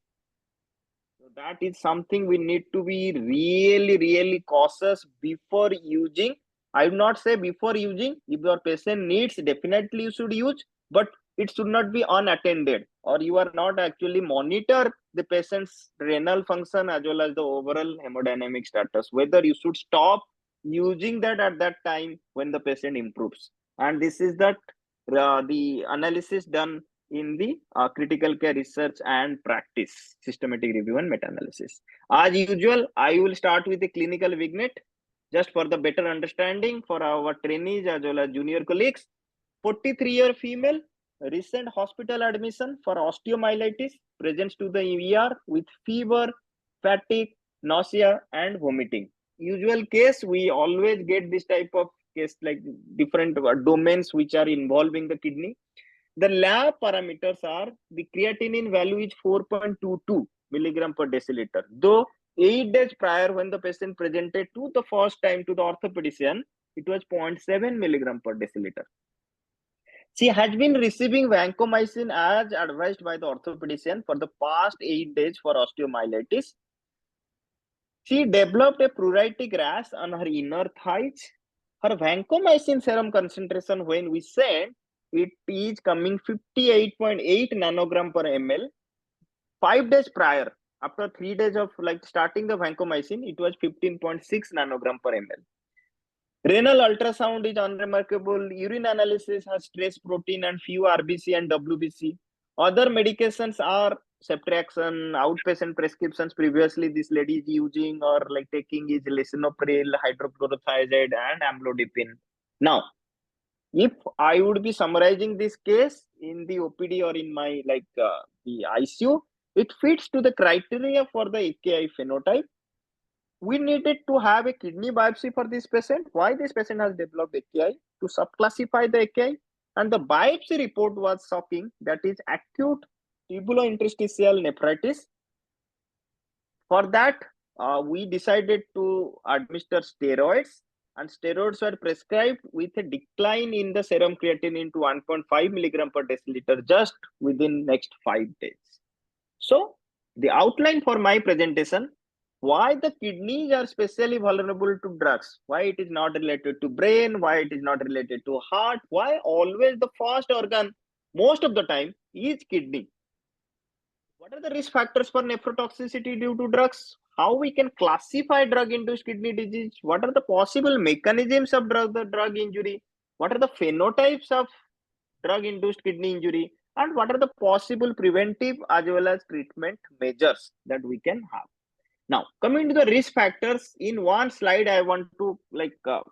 Speaker 1: So that is something we need to be really cautious before using. I would not say before using. If your patient needs, definitely you should use, but it should not be unattended, or you are not actually monitor the patient's renal function as well as the overall hemodynamic status, whether you should stop using that at that time when the patient improves. And this is that the analysis done in the critical care research and practice, systematic review and meta-analysis. As usual, I will start with the clinical vignette just for the better understanding for our trainees as well as junior colleagues. 43-year female, recent hospital admission for osteomyelitis, presents to the ER with fever, fatigue, nausea, and vomiting. Usual case, we always get this type of case, like different domains which are involving the kidney. The lab parameters are the creatinine value is 4.22 milligram per deciliter. Though 8 days prior, when the patient presented to the first time to the orthopedician, it was 0.7 milligram per deciliter. She has been receiving vancomycin as advised by the orthopedician for the past 8 days for osteomyelitis. She developed a pruritic rash on her inner thighs. Her vancomycin serum concentration, when we sent, it is coming 58.8 nanogram per ml. 5 days prior, after 3 days of like starting the vancomycin, it was 15.6 nanogram per ml. Renal ultrasound is unremarkable. Urine analysis has trace protein and few RBC and WBC. Other medications are ceftriaxone, outpatient prescriptions previously this lady is using or like taking is lisinopril, hydrochlorothiazide, and amlodipine. Now, if I would be summarizing this case in the OPD or in my like the ICU, it fits to the criteria for the AKI phenotype. We needed to have a kidney biopsy for this patient. Why this patient has developed AKI? To subclassify the AKI, and the biopsy report was shocking. That is acute tubulointerstitial nephritis. For that, we decided to administer steroids, and steroids were prescribed with a decline in the serum creatinine to 1.5 milligram per deciliter just within next 5 days. So the outline for my presentation, why the kidneys are specially vulnerable to drugs, why it is not related to brain, why it is not related to heart, why always the first organ most of the time is kidney. What are the risk factors for nephrotoxicity due to drugs? How we can classify drug-induced kidney disease? What are the possible mechanisms of drug injury? What are the phenotypes of drug-induced kidney injury? And what are the possible preventive as well as treatment measures that we can have? Now, coming to the risk factors, in one slide, I want to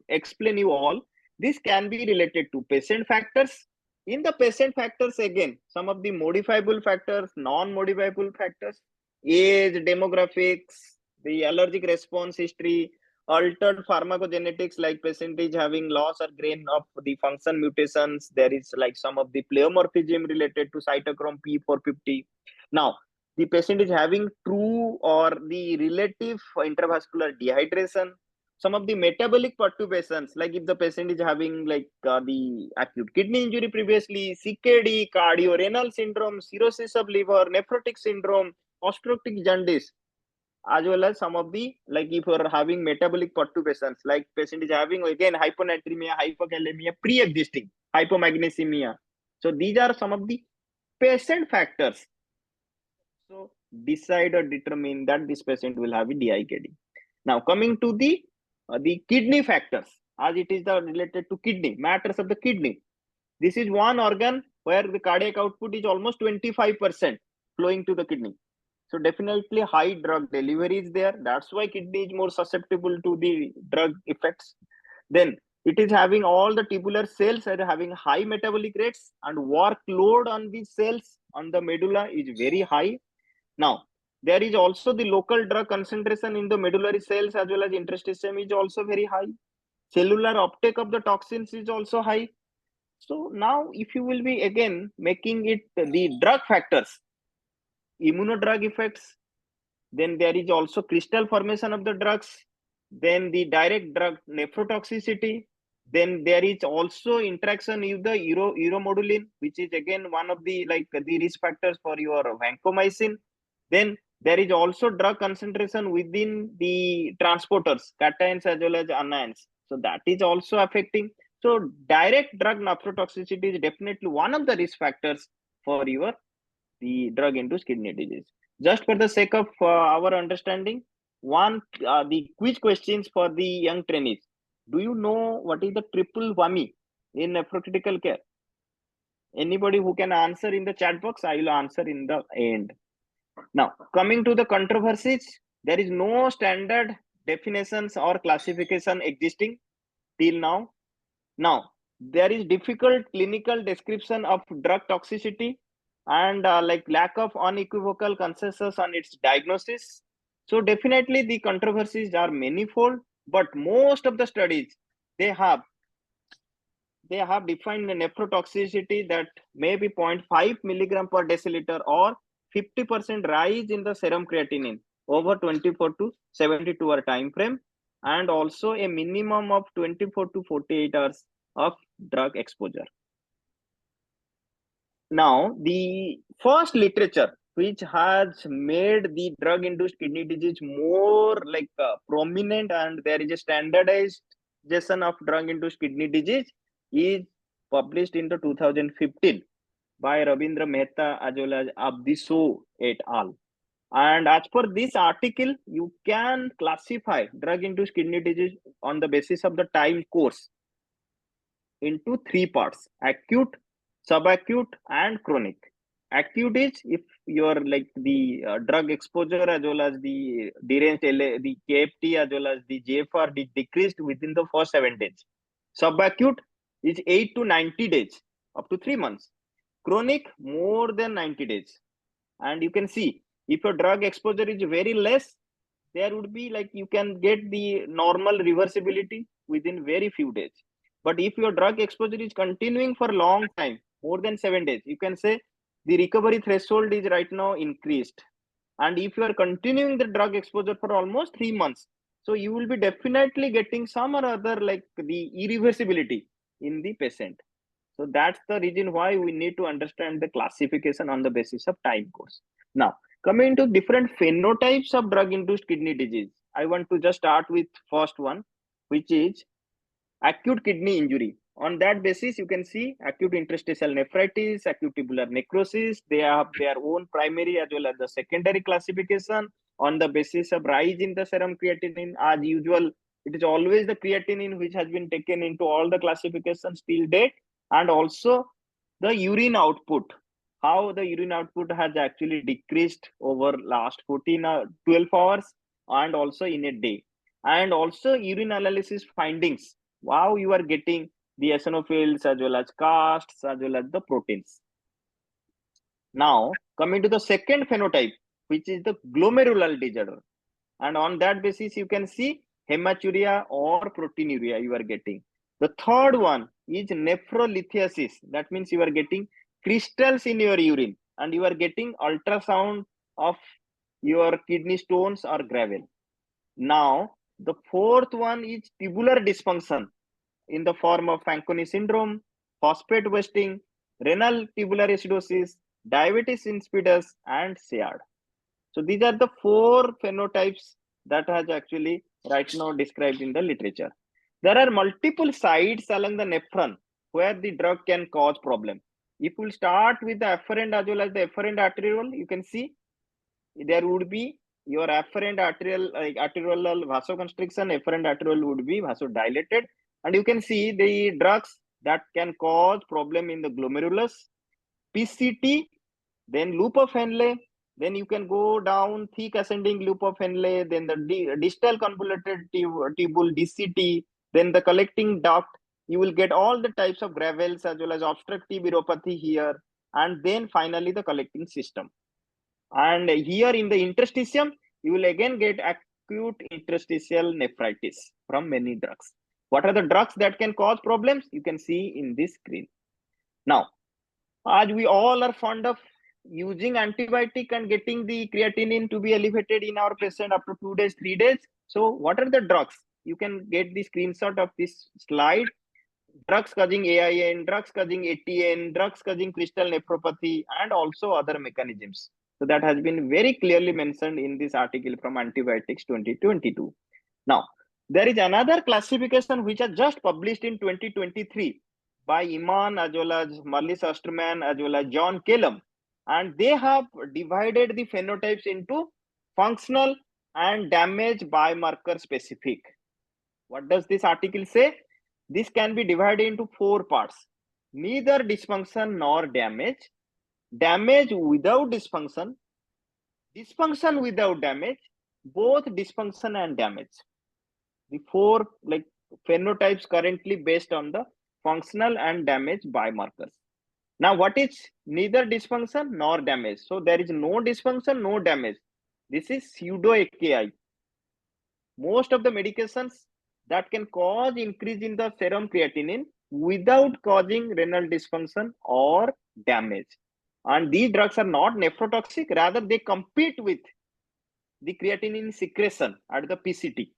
Speaker 1: explain you all. This can be related to patient factors. In the patient factors, again, some of the modifiable factors, non-modifiable factors, age, demographics, the allergic response history, altered pharmacogenetics, like patient is having loss or gain of the function mutations. There is like some of the pleomorphism related to cytochrome P450. Now, the patient is having true or the relative intravascular dehydration. Some of the metabolic perturbations, like if the patient is having the acute kidney injury previously, CKD, cardio-renal syndrome, cirrhosis of liver, nephrotic syndrome, obstructive jaundice, as well as some of the, like if you're having metabolic perturbations, like patient is having again hyponatremia, hypokalemia, pre-existing hypomagnesemia. So these are some of the patient factors. So decide or determine that this patient will have a DIKD. Now coming to the kidney factors, as it is related to kidney, matters of the kidney. This is one organ where the cardiac output is almost 25% flowing to the kidney. So definitely high drug delivery is there. That's why kidney is more susceptible to the drug effects. Then it is having all the tubular cells are having high metabolic rates, and workload on these cells on the medulla is very high. Now, there is also the local drug concentration in the medullary cells as well as interstitium is also very high. Cellular uptake of the toxins is also high. So now if you will be again making it the drug factors, immunodrug effects, then there is also crystal formation of the drugs, then the direct drug nephrotoxicity, then there is also interaction with the uromodulin, which is again one of the the risk factors for your vancomycin. Then there is also drug concentration within the transporters, cations as well as anions. So that is also affecting. So direct drug nephrotoxicity is definitely one of the risk factors for your the drug-induced kidney disease. Just for the sake of our understanding, the quiz questions for the young trainees. Do you know what is the triple whammy in nephrocritical care? Anybody who can answer in the chat box, I will answer in the end. Now, coming to the controversies, there is no standard definitions or classification existing till now. Now, there is difficult clinical description of drug toxicity and lack of unequivocal consensus on its diagnosis. So definitely the controversies are manifold, but most of the studies, they have defined the nephrotoxicity that may be 0.5 milligram per deciliter or 50% rise in the serum creatinine over 24 to 72 hour time frame, and also a minimum of 24 to 48 hours of drug exposure. Now, the first literature which has made the drug-induced kidney disease more prominent, and there is a standardization of drug-induced kidney disease, is published in the 2015 by Ravindra Mehta as well as Abdiso et al. And as per this article, you can classify drug-induced kidney disease on the basis of the time course into three parts: acute, subacute, and chronic. Acute is if your the drug exposure as well as the deranged the KFT as well as the GFR decreased within the first 7 days. Subacute is 8 to 90 days, up to 3 months. Chronic, more than 90 days. And you can see if your drug exposure is very less, there would be you can get the normal reversibility within very few days. But if your drug exposure is continuing for a long time, more than 7 days, you can say the recovery threshold is right now increased. And if you are continuing the drug exposure for almost 3 months, so you will be definitely getting some or other the irreversibility in the patient. So that's the reason why we need to understand the classification on the basis of time course. Now, coming to different phenotypes of drug-induced kidney disease, I want to just start with first one, which is acute kidney injury, on that basis, you can see acute interstitial nephritis, acute tubular necrosis. They have their own primary as well as the secondary classification on the basis of rise in the serum creatinine. As usual, it is always the creatinine which has been taken into all the classifications till date, and also the urine output, how the urine output has actually decreased over last 12 hours and also in a day, and also urine analysis findings, how you are getting the eosinophils as well as casts as well as the proteins. Now coming to the second phenotype, which is the glomerular disorder, and on that basis you can see hematuria or proteinuria you are getting. The third one is nephrolithiasis. That means you are getting crystals in your urine and you are getting ultrasound of your kidney stones or gravel. Now the fourth one is tubular dysfunction in the form of Fanconi syndrome, phosphate wasting, renal tubular acidosis, diabetes insipidus, and SAD. So these are the four phenotypes that has actually right now described in the literature. There are multiple sites along the nephron where the drug can cause problem. If we start with the afferent as well as the efferent arteriole, you can see there would be your afferent arterial, like arterial vasoconstriction, efferent arteriole would be vasodilated, and you can see the drugs that can cause problem in the glomerulus, PCT, then loop of Henle, then you can go down thick ascending loop of Henle, then the distal convoluted tubule, DCT, then the collecting duct. You will get all the types of gravels as well as obstructive uropathy here, and then finally the collecting system. And here in the interstitium, you will again get acute interstitial nephritis from many drugs. What are the drugs that can cause problems? You can see in this screen. Now, as we all are fond of using antibiotic and getting the creatinine to be elevated in our patient after 2 days, 3 days. So what are the drugs? You can get the screenshot of this slide. Drugs causing AIN, drugs causing ATN, drugs causing crystal nephropathy, and also other mechanisms. So that has been very clearly mentioned in this article from Antibiotics 2022. Now, there is another classification which is just published in 2023 by Iman as well as Marlis Osterman as well as John Kellum, and they have divided the phenotypes into functional and damage biomarker specific. What does this article say? This can be divided into 4 parts: neither dysfunction nor damage, damage without dysfunction, dysfunction without damage, both dysfunction and damage. The 4 like phenotypes currently based on the functional and damage biomarkers. Now, what is neither dysfunction nor damage? So there is no dysfunction, no damage. This is pseudo AKI. Most of the medications that can cause increase in the serum creatinine without causing renal dysfunction or damage. And these drugs are not nephrotoxic, rather they compete with the creatinine secretion at the PCT,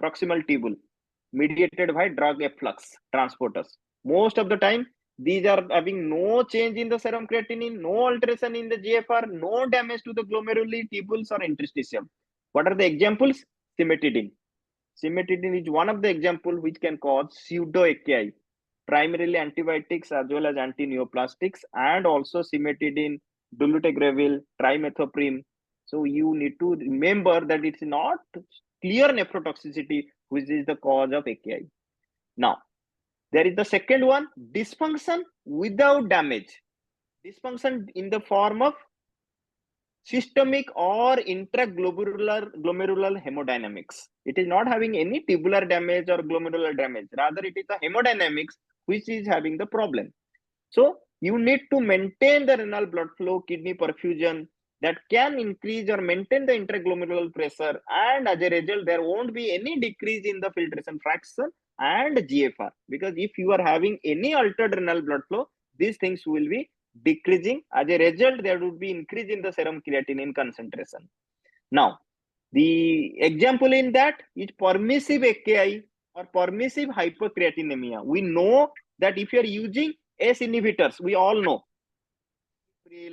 Speaker 1: proximal tubule, mediated by drug efflux transporters. Most of the time, these are having no change in the serum creatinine, no alteration in the GFR, no damage to the glomeruli, tubules, or interstitium. What are the examples? Cimetidine. Cimetidine is one of the examples which can cause pseudo AKI, primarily antibiotics as well as anti-neoplastics, and also cimetidine, dolutegravir, trimethoprim. So you need to remember that it's not clear nephrotoxicity which is the cause of AKI. Now, there is the second one, dysfunction without damage. Dysfunction in the form of systemic or intraglomerular hemodynamics. It is not having any tubular damage or glomerular damage. Rather, it is the hemodynamics which is having the problem. So you need to maintain the renal blood flow, kidney perfusion that can increase or maintain the intraglomerular pressure, and as a result, there won't be any decrease in the filtration fraction and GFR. Because if you are having any altered renal blood flow, these things will be decreasing. As a result, there would be increase in the serum creatinine concentration. Now, the example in that is permissive AKI or permissive hypercreatinemia. We know that if you are using ACE inhibitors, we all know,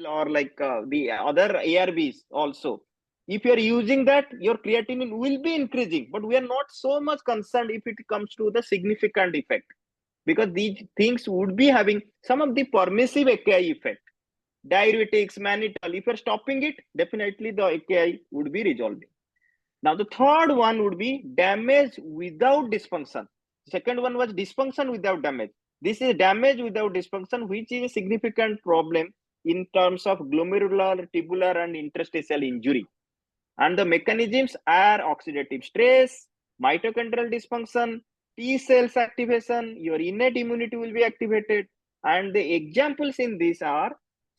Speaker 1: or like the other ARBs also, if you are using that, your creatinine will be increasing, but we are not so much concerned if it comes to the significant effect. because these things would be having some of the permissive AKI effect. Diuretics, mannitol, if you're stopping it, definitely the AKI would be resolving. Now, the third one would be damage without dysfunction. Second one was dysfunction without damage. This is damage without dysfunction, which is a significant problem in terms of glomerular, tubular, and interstitial injury. And the mechanisms are oxidative stress, mitochondrial dysfunction, T cells activation, your innate immunity will be activated. And the examples in this are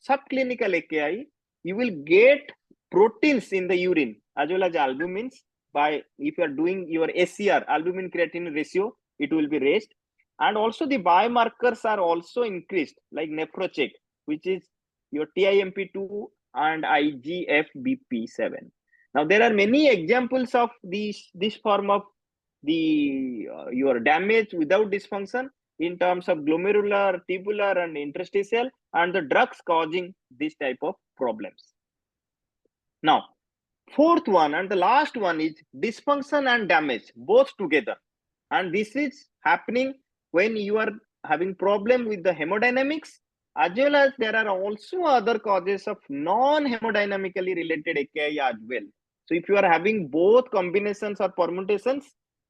Speaker 1: subclinical AKI. You will get proteins in the urine as well as albumins by, if you are doing your ACR, albumin creatine ratio, it will be raised. And also the biomarkers are also increased, like Nephrocheck, which is your TIMP2 and IGFBP7. Now, there are many examples of this form of the your damage without dysfunction in terms of glomerular, tubular, and interstitial, and the drugs causing this type of problems. Now, fourth one and the last one is dysfunction and damage both together, and this is happening when you are having problem with the hemodynamics, as well as there are also other causes of non-hemodynamically related AKI as well. So if you are having both combinations or permutations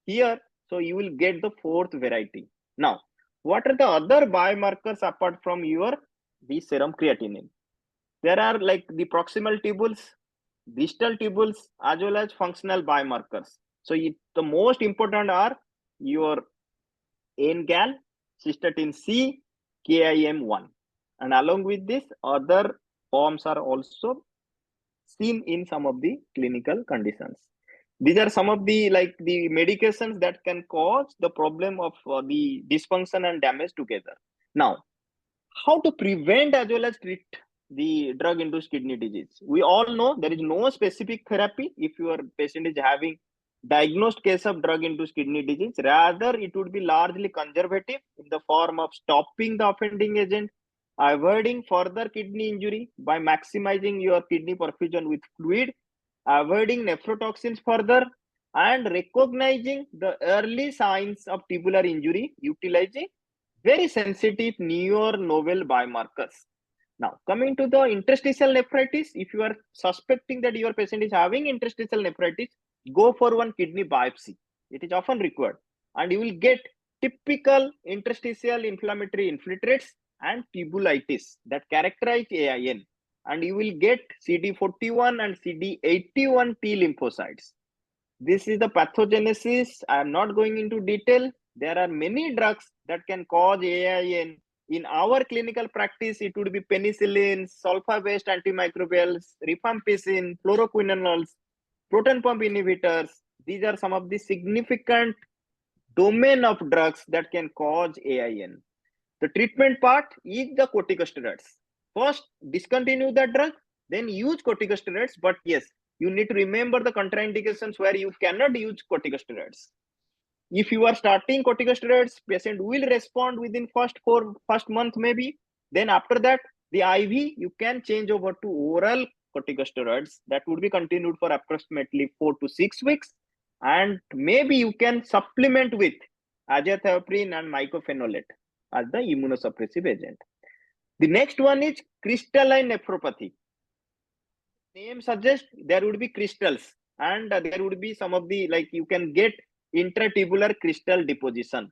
Speaker 1: here, so you will get the fourth variety. Now, what are the other biomarkers apart from the serum creatinine? There are like the proximal tubules, distal tubules, as well as functional biomarkers. So the most important are your NGAL, cystatin C, KIM1. And along with this, other forms are also seen in some of the clinical conditions. These are some of the the medications that can cause the problem of the dysfunction and damage together. Now, how to prevent as well as treat the drug-induced kidney disease? We all know there is no specific therapy if your patient is having diagnosed case of drug-induced kidney disease. Rather, it would be largely conservative in the form of stopping the offending agent, avoiding further kidney injury by maximizing your kidney perfusion with fluid, avoiding nephrotoxins further, and recognizing the early signs of tubular injury utilizing very sensitive newer novel biomarkers. Now, coming to the interstitial nephritis, if you are suspecting that your patient is having interstitial nephritis, go for one kidney biopsy. It is often required, and you will get typical interstitial inflammatory infiltrates and tubulitis that characterize AIN, and you will get CD41 and CD81 T lymphocytes. This is the pathogenesis. I am not going into detail. There are many drugs that can cause AIN. In our clinical practice, it would be penicillin, sulfa-based antimicrobials, rifampicin, fluoroquinolones, proton pump inhibitors. These are some of the significant domain of drugs that can cause AIN. The treatment part is the corticosteroids. First, discontinue that drug, then use corticosteroids. But yes, you need to remember the contraindications where you cannot use corticosteroids. If you are starting corticosteroids, patient will respond within first month maybe. Then after that, the IV, you can change over to oral corticosteroids that would be continued for approximately 4 to 6 weeks. And maybe you can supplement with azathioprine and mycophenolate as the immunosuppressive agent. The next one is crystalline nephropathy. Name suggests there would be crystals, and there would be some of the, you can get intratubular crystal deposition,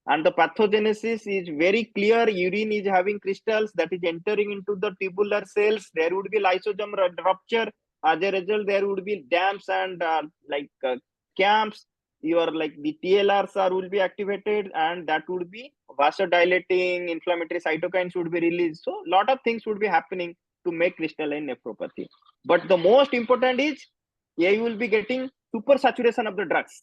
Speaker 1: and the pathogenesis is very clear. Urine is having crystals that is entering into the tubular cells. There would be lysosome rupture. As a result, there would be dams and camps. The TLRs will be activated, and that would be vasodilating, inflammatory cytokines would be released. So a lot of things would be happening to make crystalline nephropathy. But the most important is, you will be getting supersaturation of the drugs.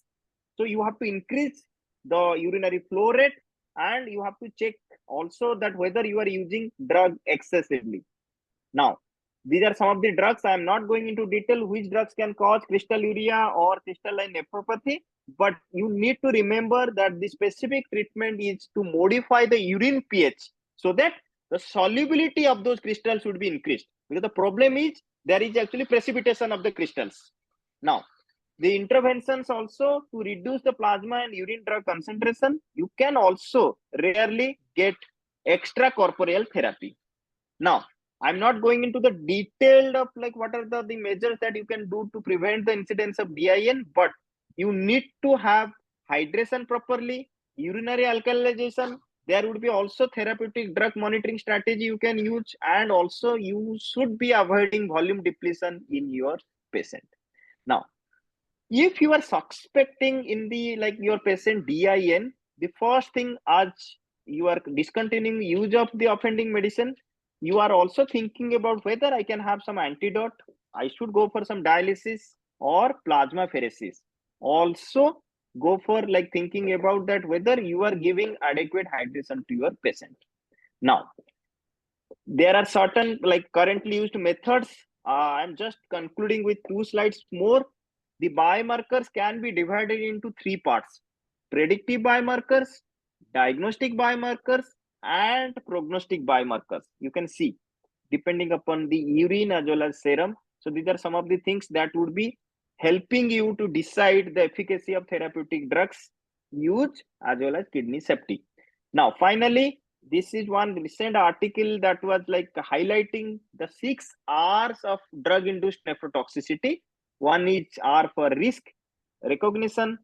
Speaker 1: So you have to increase the urinary flow rate, and you have to check also that whether you are using drug excessively. Now, these are some of the drugs. I am not going into detail which drugs can cause crystalluria or crystalline nephropathy, but you need to remember that the specific treatment is to modify the urine pH so that the solubility of those crystals would be increased. Because the problem is there is actually precipitation of the crystals. Now, The interventions also to reduce the plasma and urine drug concentration, you can also rarely get extracorporeal therapy. Now, I'm not going into the detailed of like what are the measures that you can do to prevent the incidence of DIN, but you need to have hydration properly, urinary alkalization. There would be also therapeutic drug monitoring strategy you can use, and also you should be avoiding volume depletion in your patient. Now, if you are suspecting in the like your patient DIN, the first thing as you are discontinuing use of the offending medicine, you are also thinking about whether I can have some antidote, I should go for some dialysis or plasmapheresis. Also go for like thinking about that whether you are giving adequate hydration to your patient. Now, there are certain like currently used methods. I'm just concluding with 2 slides more. The biomarkers can be divided into 3 parts: predictive biomarkers, diagnostic biomarkers, and prognostic biomarkers. You can see depending upon the urine as well as serum. So these are some of the things that would be helping you to decide the efficacy of therapeutic drugs used as well as kidney safety. Now, finally, this is one recent article that was like highlighting the 6 R's of drug-induced nephrotoxicity. One is R for risk, recognition,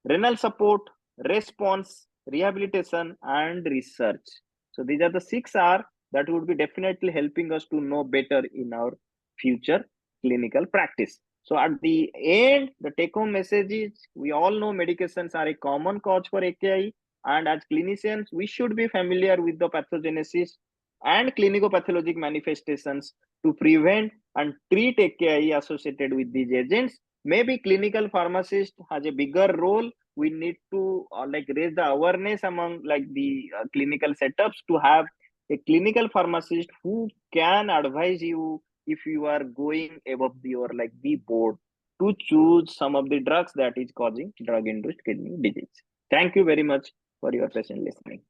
Speaker 1: renal support, response, rehabilitation, and research. So these are the 6 R that would be definitely helping us to know better in our future clinical practice. So at the end, the take-home message is we all know medications are a common cause for AKI, and as clinicians, we should be familiar with the pathogenesis and clinicopathologic manifestations to prevent and treat AKI associated with these agents. Maybe clinical pharmacist has a bigger role. We need to like raise the awareness among like the clinical setups to have a clinical pharmacist who can advise you if you are going above the or like the board to choose some of the drugs that is causing drug-induced kidney disease. Thank you very much for your patient listening.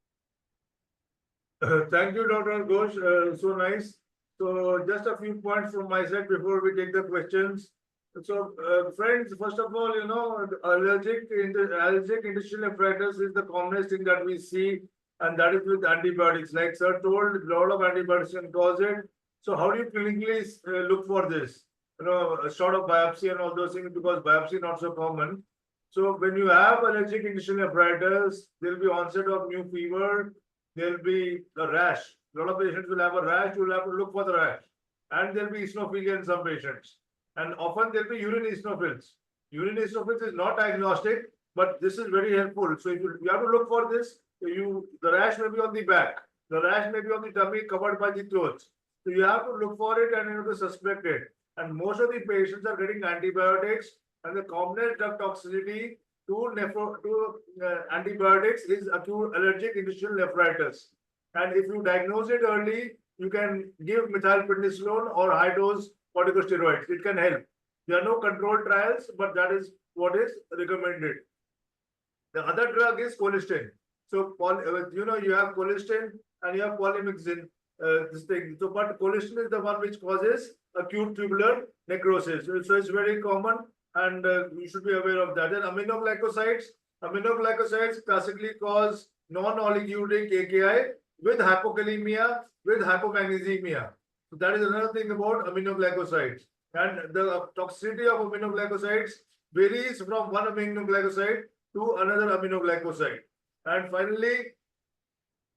Speaker 2: Thank you, Dr. Ghosh. So nice. So just a few points from my side before we take the questions. So, friends, first of all, you know, allergic intestinal nephritis is the commonest thing that we see, and that is with antibiotics. Like sir told, a lot of antibiotics can cause it. So, how do you clinically look for this? You know, a sort of biopsy and all those things, because biopsy not so common. So, when you have allergic intestinal nephritis, there will be onset of new fever. There will be a rash. A lot of patients will have a rash. You will have to look for the rash, and there will be eosinophilia in some patients. And often there will be urine eosinophils. Urine eosinophils is not diagnostic, but this is very helpful. So if you have to look for this. The rash may be on the back. The rash may be on the tummy covered by the clothes. So you have to look for it and you have to suspect it. And most of the patients are getting antibiotics, and the commonest drug toxicity to antibiotics is acute allergic intestinal nephritis. And if you diagnose it early, you can give methylprednisolone or high-dose corticosteroids. It can help. There are no controlled trials, but that is what is recommended. The other drug is colistin. So, you know, you have colistin and you have polymyxin, this thing. So, but colistin is the one which causes acute tubular necrosis. So, it's very common, and you should be aware of that. And aminoglycosides classically cause non-oliguric AKI with hypokalemia, with hypomagnesemia. So that is another thing about aminoglycosides. And the toxicity of aminoglycosides varies from one aminoglycoside to another aminoglycoside. And finally,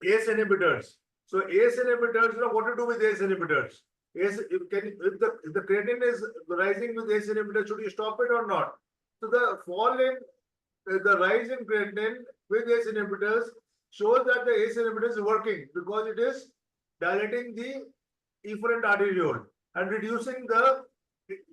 Speaker 2: ACE inhibitors. So ACE inhibitors, you know what to do with ACE inhibitors? If the creatine is rising with ACE inhibitors, should you stop it or not? So the fall in the rise in creatine with ACE inhibitors shows that the ACE inhibitor is working because it is dilating the efferent arteriole and reducing the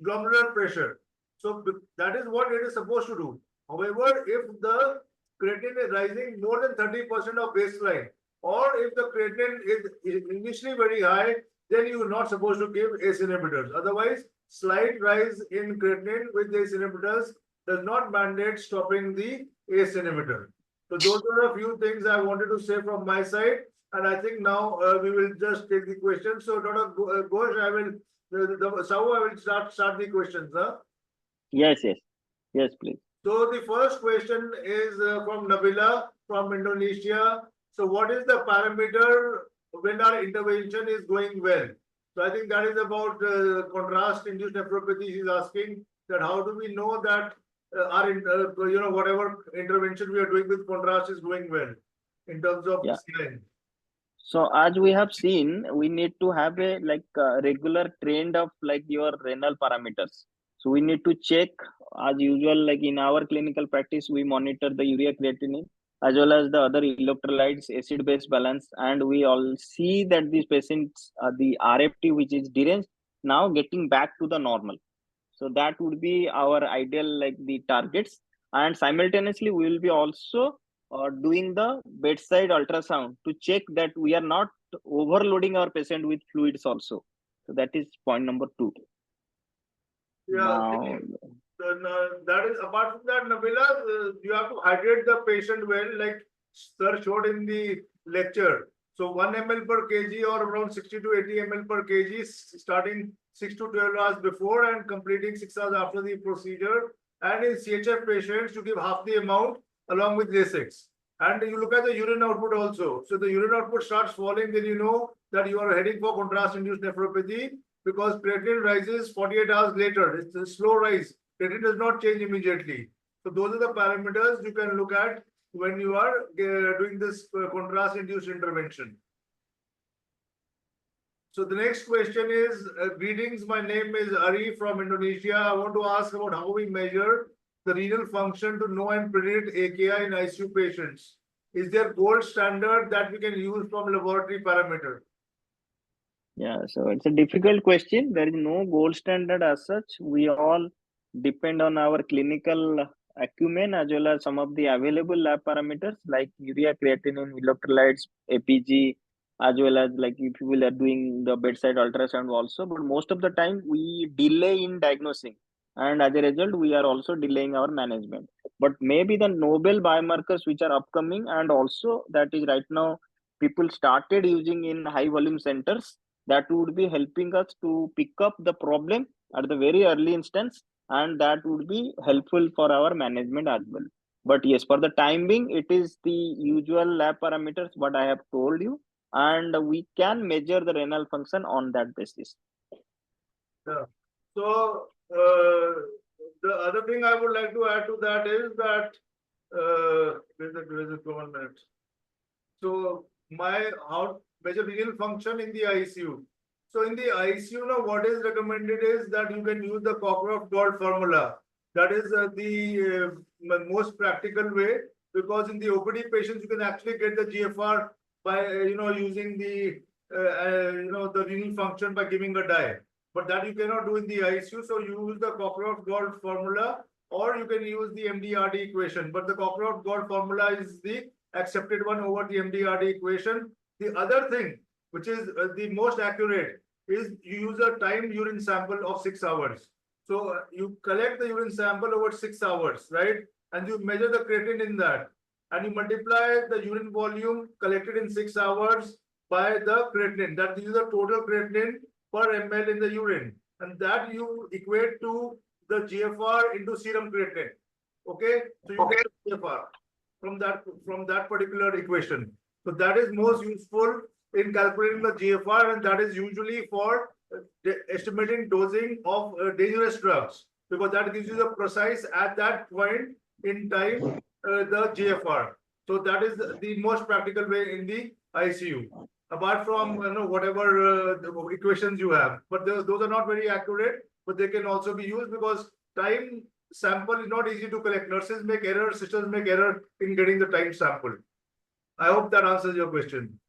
Speaker 2: glomerular pressure. So that is what it is supposed to do. However, if the creatine is rising more than 30% of baseline, or if the creatine is initially very high, then you are not supposed to give ACE inhibitors. Otherwise, slight rise in creatine with ACE inhibitors does not mandate stopping the ACE inhibitor. So those are a few things I wanted to say from my side. And I think now we will just take the questions. So Dr. Ghosh, I will start the questions. Huh?
Speaker 1: Yes. Yes, please.
Speaker 2: So the first question is from Nabila from Indonesia. So what is the parameter when our intervention is going well? So I think that is about contrast-induced nephropathy. He's asking that how do we know that whatever intervention we are doing with contrast is going well in terms of CIN.
Speaker 1: So as we have seen, we need to have a regular trend of like your renal parameters. So we need to check as usual, like in our clinical practice, we monitor the urea creatinine as well as the other electrolytes, acid base balance, and we all see that these patients, the RFT which is deranged, now getting back to the normal. So that would be our ideal, like the targets, and simultaneously we will be also doing the bedside ultrasound to check that we are not overloading our patient with fluids also. So that is point number 2.
Speaker 2: Yeah, that is apart from that, Nabila, you have to hydrate the patient well, like sir showed in the lecture. So 1 ml per kg or around 60 to 80 ml per kg, starting 6 to 12 hours before and completing 6 hours after the procedure. And in CHF patients, you give half the amount along with Lasix. And you look at the urine output also. So the urine output starts falling, then you know that you are heading for contrast-induced nephropathy, because creatinine rises 48 hours later. It's a slow rise. Creatinine does not change immediately. So those are the parameters you can look at when you are doing this contrast-induced intervention. So the next question is, greetings, my name is Ari from Indonesia. I want to ask about how we measure the renal function to know and predict AKI in ICU patients. Is there gold standard that we can use from laboratory parameter?
Speaker 1: Yeah, so it's a difficult question. There is no gold standard as such. We all depend on our clinical acumen as well as some of the available lab parameters like urea, creatinine, electrolytes, APG, as well as like if you will are doing the bedside ultrasound also. But most of the time we delay in diagnosing, and as a result we are also delaying our management. But maybe the novel biomarkers which are upcoming, and also that is right now people started using in high volume centers, that would be helping us to pick up the problem at the very early instance, and that would be helpful for our management as well. But yes, for the time being, it is the usual lab parameters what I have told you, and we can measure the renal function on that basis.
Speaker 2: Yeah. So the other thing I would like to add to that is that where's it 1 minute. So how measure renal function in the ICU. So in the ICU now, what is recommended is that you can use the Cockcroft-Gault formula. That is the most practical way, because in the OPD patients you can actually get the GFR by using the the renal function by giving a dye. But that you cannot do in the ICU. So you use the Cockcroft-Gault formula, or you can use the MDRD equation. But the Cockcroft-Gault formula is the accepted one over the MDRD equation. The other thing, which is the most accurate, is you use a timed urine sample of 6 hours. So you collect the urine sample over 6 hours, right? And you measure the creatinine in that. And you multiply the urine volume collected in 6 hours by the creatinine. That is the total creatinine per ml in the urine. And that you equate to the GFR into serum creatinine. Okay? So you get GFR from that particular equation. So that is most useful in calculating the GFR, and that is usually for estimating dosing of dangerous drugs, because that gives you the precise at that point in time the GFR. So that is the most practical way in the ICU, apart from whatever equations you have. But those are not very accurate, but they can also be used because time sample is not easy to collect. Nurses make error, sisters make error in getting the time sample. I hope that answers your question.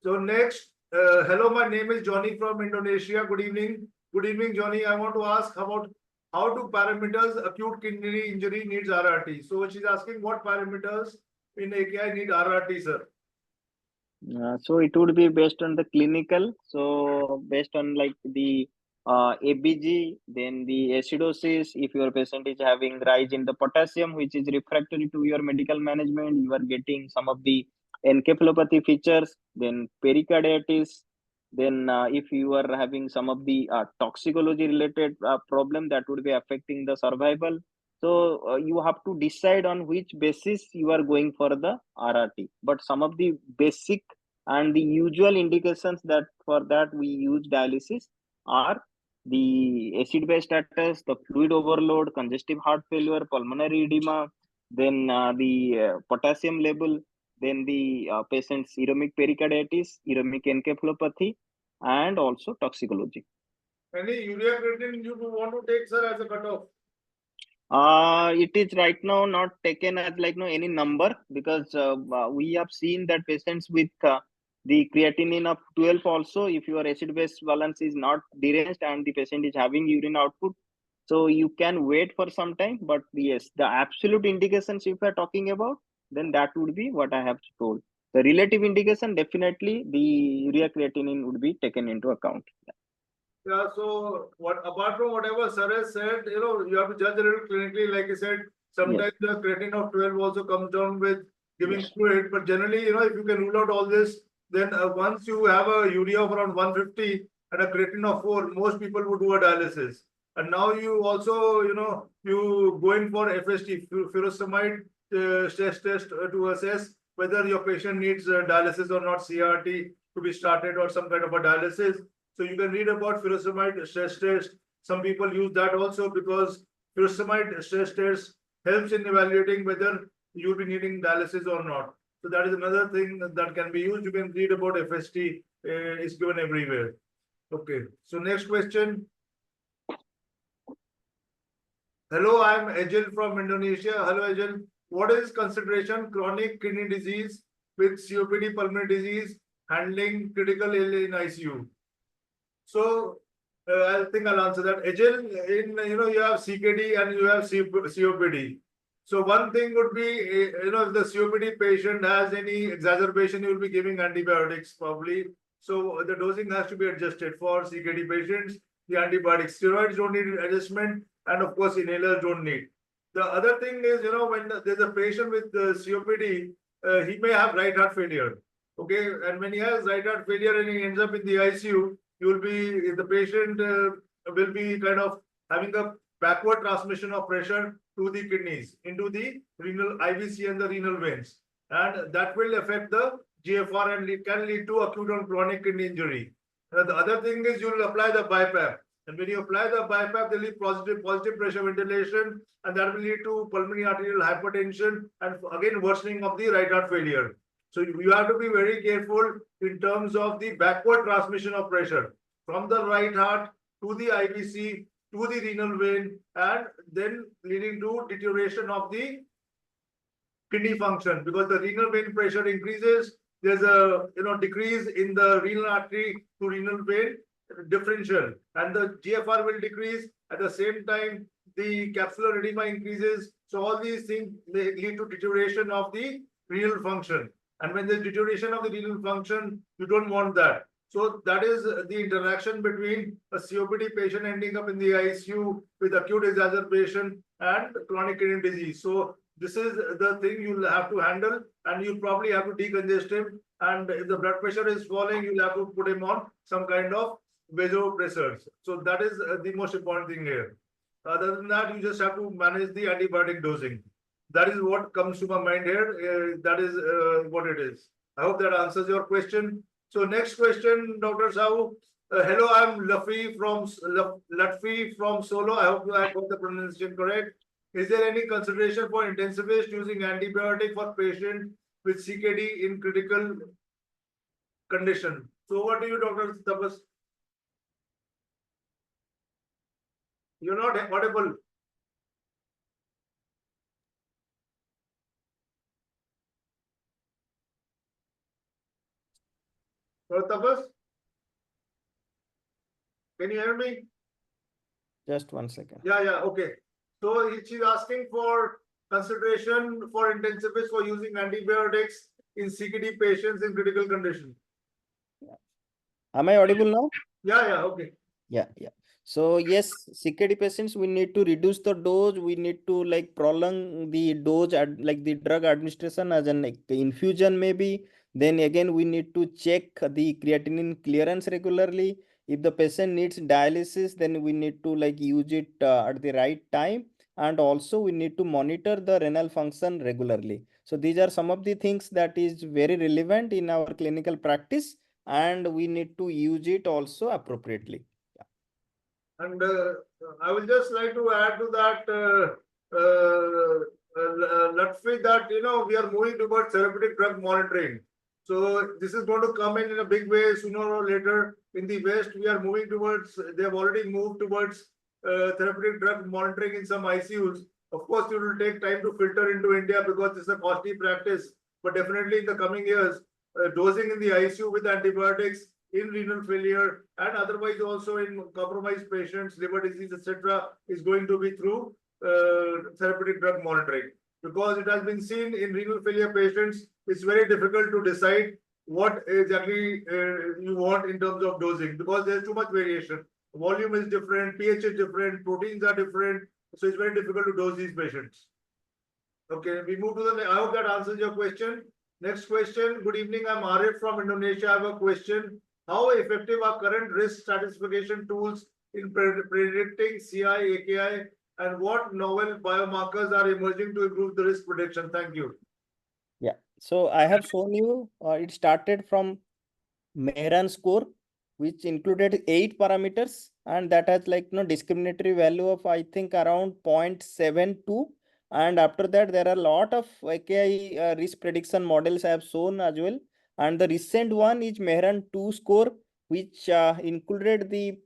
Speaker 2: So next, hello, my name is Johnny from Indonesia. Good evening. Good evening, Johnny. I want to ask about how do parameters acute kidney injury needs RRT. So she's asking what parameters in AKI need RRT, sir.
Speaker 1: So it would be based on the clinical. So based on like the ABG, then the acidosis. If your patient is having rise in the potassium, which is refractory to your medical management, you are getting some of the encephalopathy features, then pericarditis. Then if you are having some of the toxicology related problem, that would be affecting the survival. So you have to decide on which basis you are going for the RRT. But some of the basic and the usual indications that for that we use dialysis are the acid base status, the fluid overload, congestive heart failure, pulmonary edema, then the potassium level, then the patient's ischemic pericarditis, ischemic encephalopathy, and also toxicology.
Speaker 2: Any urea creatine you want to take, sir, as a cutoff?
Speaker 1: It is right now not taken as like no any number, because we have seen that patients with the creatinine of 12 also, if your acid base balance is not deranged and the patient is having urine output, so you can wait for some time. But yes, the absolute indications if we are talking about, then that would be what I have told. The relative indication, definitely the urea creatinine would be taken into account.
Speaker 2: Yeah, so what apart from whatever sir has said, you have to judge a little clinically. Like I said, sometimes the creatine of 12 also comes down with giving fluid, but generally, if you can rule out all this, then once you have a urea of around 150 and a creatine of 4, most people would do a dialysis. And now you also, you go in for FST, furosemide stress test to assess whether your patient needs dialysis or not, CRT to be started or some kind of a dialysis. So you can read about furosemide stress test. Some people use that also because furosemide stress test helps in evaluating whether you'll be needing dialysis or not. So that is another thing that can be used. You can read about FST. Is given everywhere. Okay. So next question. Hello, I'm Ejil from Indonesia. Hello, Ejil. What is consideration chronic kidney disease with COPD pulmonary disease handling critical ill in ICU? So I think I'll answer that. Ejil, you have CKD and you have COPD. So one thing would be, if the COPD patient has any exacerbation, you will be giving antibiotics probably. So the dosing has to be adjusted for CKD patients. The antibiotics, steroids don't need adjustment, and of course inhalers don't need. The other thing is, when there's a patient with COPD, he may have right heart failure. Okay, and when he has right heart failure and he ends up in the ICU, the patient will be kind of having a backward transmission of pressure to the kidneys into the renal IVC and the renal veins, and that will affect the GFR and it can lead to acute or chronic kidney injury. The other thing is you will apply the BiPAP, and when you apply the BiPAP, there will be positive pressure ventilation, and that will lead to pulmonary arterial hypertension and again worsening of the right heart failure. So you have to be very careful in terms of the backward transmission of pressure from the right heart to the IVC to the renal vein, and then leading to deterioration of the kidney function, because the renal vein pressure increases. There's a decrease in the renal artery to renal vein differential, and the GFR will decrease. At the same time, the capsular edema increases. So all these things may lead to deterioration of the renal function. And when there's deterioration of the renal function, you don't want that. So that is the interaction between a COPD patient ending up in the ICU with acute exacerbation and chronic kidney disease. So this is the thing you'll have to handle, and you'll probably have to decongest him. And if the blood pressure is falling, you'll have to put him on some kind of vasopressors. So that is the most important thing here. Other than that, you just have to manage the antibiotic dosing. That is what comes to my mind here. That is what it is. I hope that answers your question. So next question, Dr. Sahu. Hello, I'm Lutfi from Solo. I hope I got the pronunciation correct. Is there any consideration for intensivist using antibiotic for patient with CKD in critical condition? So what do you, Dr. Tapas? You're not audible. Tapas, can you hear me?
Speaker 1: Just 1 second.
Speaker 2: Yeah, okay. So she's asking for consideration for intensivists for using antibiotics in CKD patients in critical condition.
Speaker 1: Am I audible now?
Speaker 2: Yeah, okay.
Speaker 1: Yeah. So yes, CKD patients, we need to reduce the dose. We need to prolong the dose at the drug administration as an infusion maybe. Then again, we need to check the creatinine clearance regularly. If the patient needs dialysis, then we need to use it at the right time.
Speaker 3: and also we need to monitor the renal function regularly. So these are some of the things that is very relevant in our clinical practice, and we need to use it also appropriately.
Speaker 2: And I would just like to add to that, Lutfi, that we are moving towards therapeutic drug monitoring. So this is going to come in a big way sooner or later. In the West, we are moving towards. They have already moved towards therapeutic drug monitoring in some ICUs. Of course, it will take time to filter into India because it's a costly practice. But definitely in the coming years, dosing in the ICU with antibiotics in renal failure and otherwise also in compromised patients, liver disease, etc., is going to be through therapeutic drug monitoring. Because it has been seen in renal failure patients, it's very difficult to decide what exactly you want in terms of dosing because there's too much variation. Volume is different, pH is different, proteins are different. So it's very difficult to dose these patients. Okay, we move to the next. I hope that answers your question. Next question. Good evening. I'm Arif from Indonesia. I have a question. How effective are current risk stratification tools in predicting CI, AKI, and what novel biomarkers are emerging to improve the risk prediction? Thank you.
Speaker 3: Yeah. So I have shown you, it started from Mehran score, which included 8 parameters, and that has discriminatory value of I think around 0.72. And after that, there are a lot of AKI risk prediction models I have shown as well. And the recent one is Mehran 2 score, which included the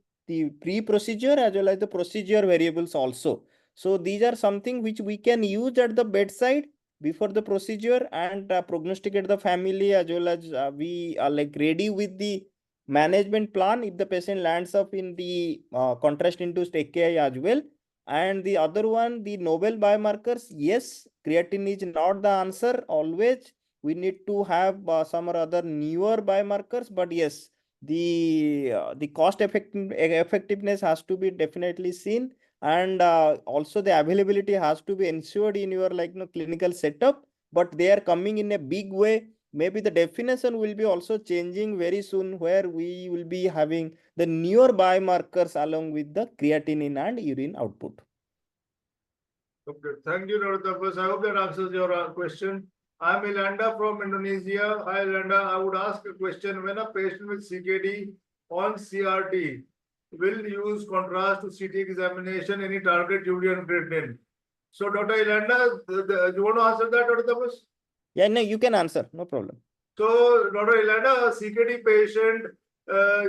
Speaker 3: pre-procedure as well as the procedure variables also. So these are something which we can use at the bedside before the procedure and prognosticate the family, as well as we are ready with the management plan if the patient lands up in the contrast-induced AKI as well. And the other one, the novel biomarkers, yes, creatine is not the answer always. We need to have some or other newer biomarkers, but yes, the cost effectiveness has to be definitely seen, and also the availability has to be ensured in your clinical setup, but they are coming in a big way. Maybe the definition will be also changing very soon, where we will be having the newer biomarkers along with the creatinine and urine output.
Speaker 2: Okay, thank you, Dr. Tapas. I hope that answers your question. I'm Ilanda from Indonesia. Hi, Ilanda. I would ask a question. When a patient with CKD on CRT will use contrast to CT examination, any target urea and creatinine? So, Dr. Ilanda, you want to answer that, Dr. Tapas?
Speaker 3: Yeah, no, you can answer, no problem.
Speaker 2: So, Dr. Ilanda, a CKD patient,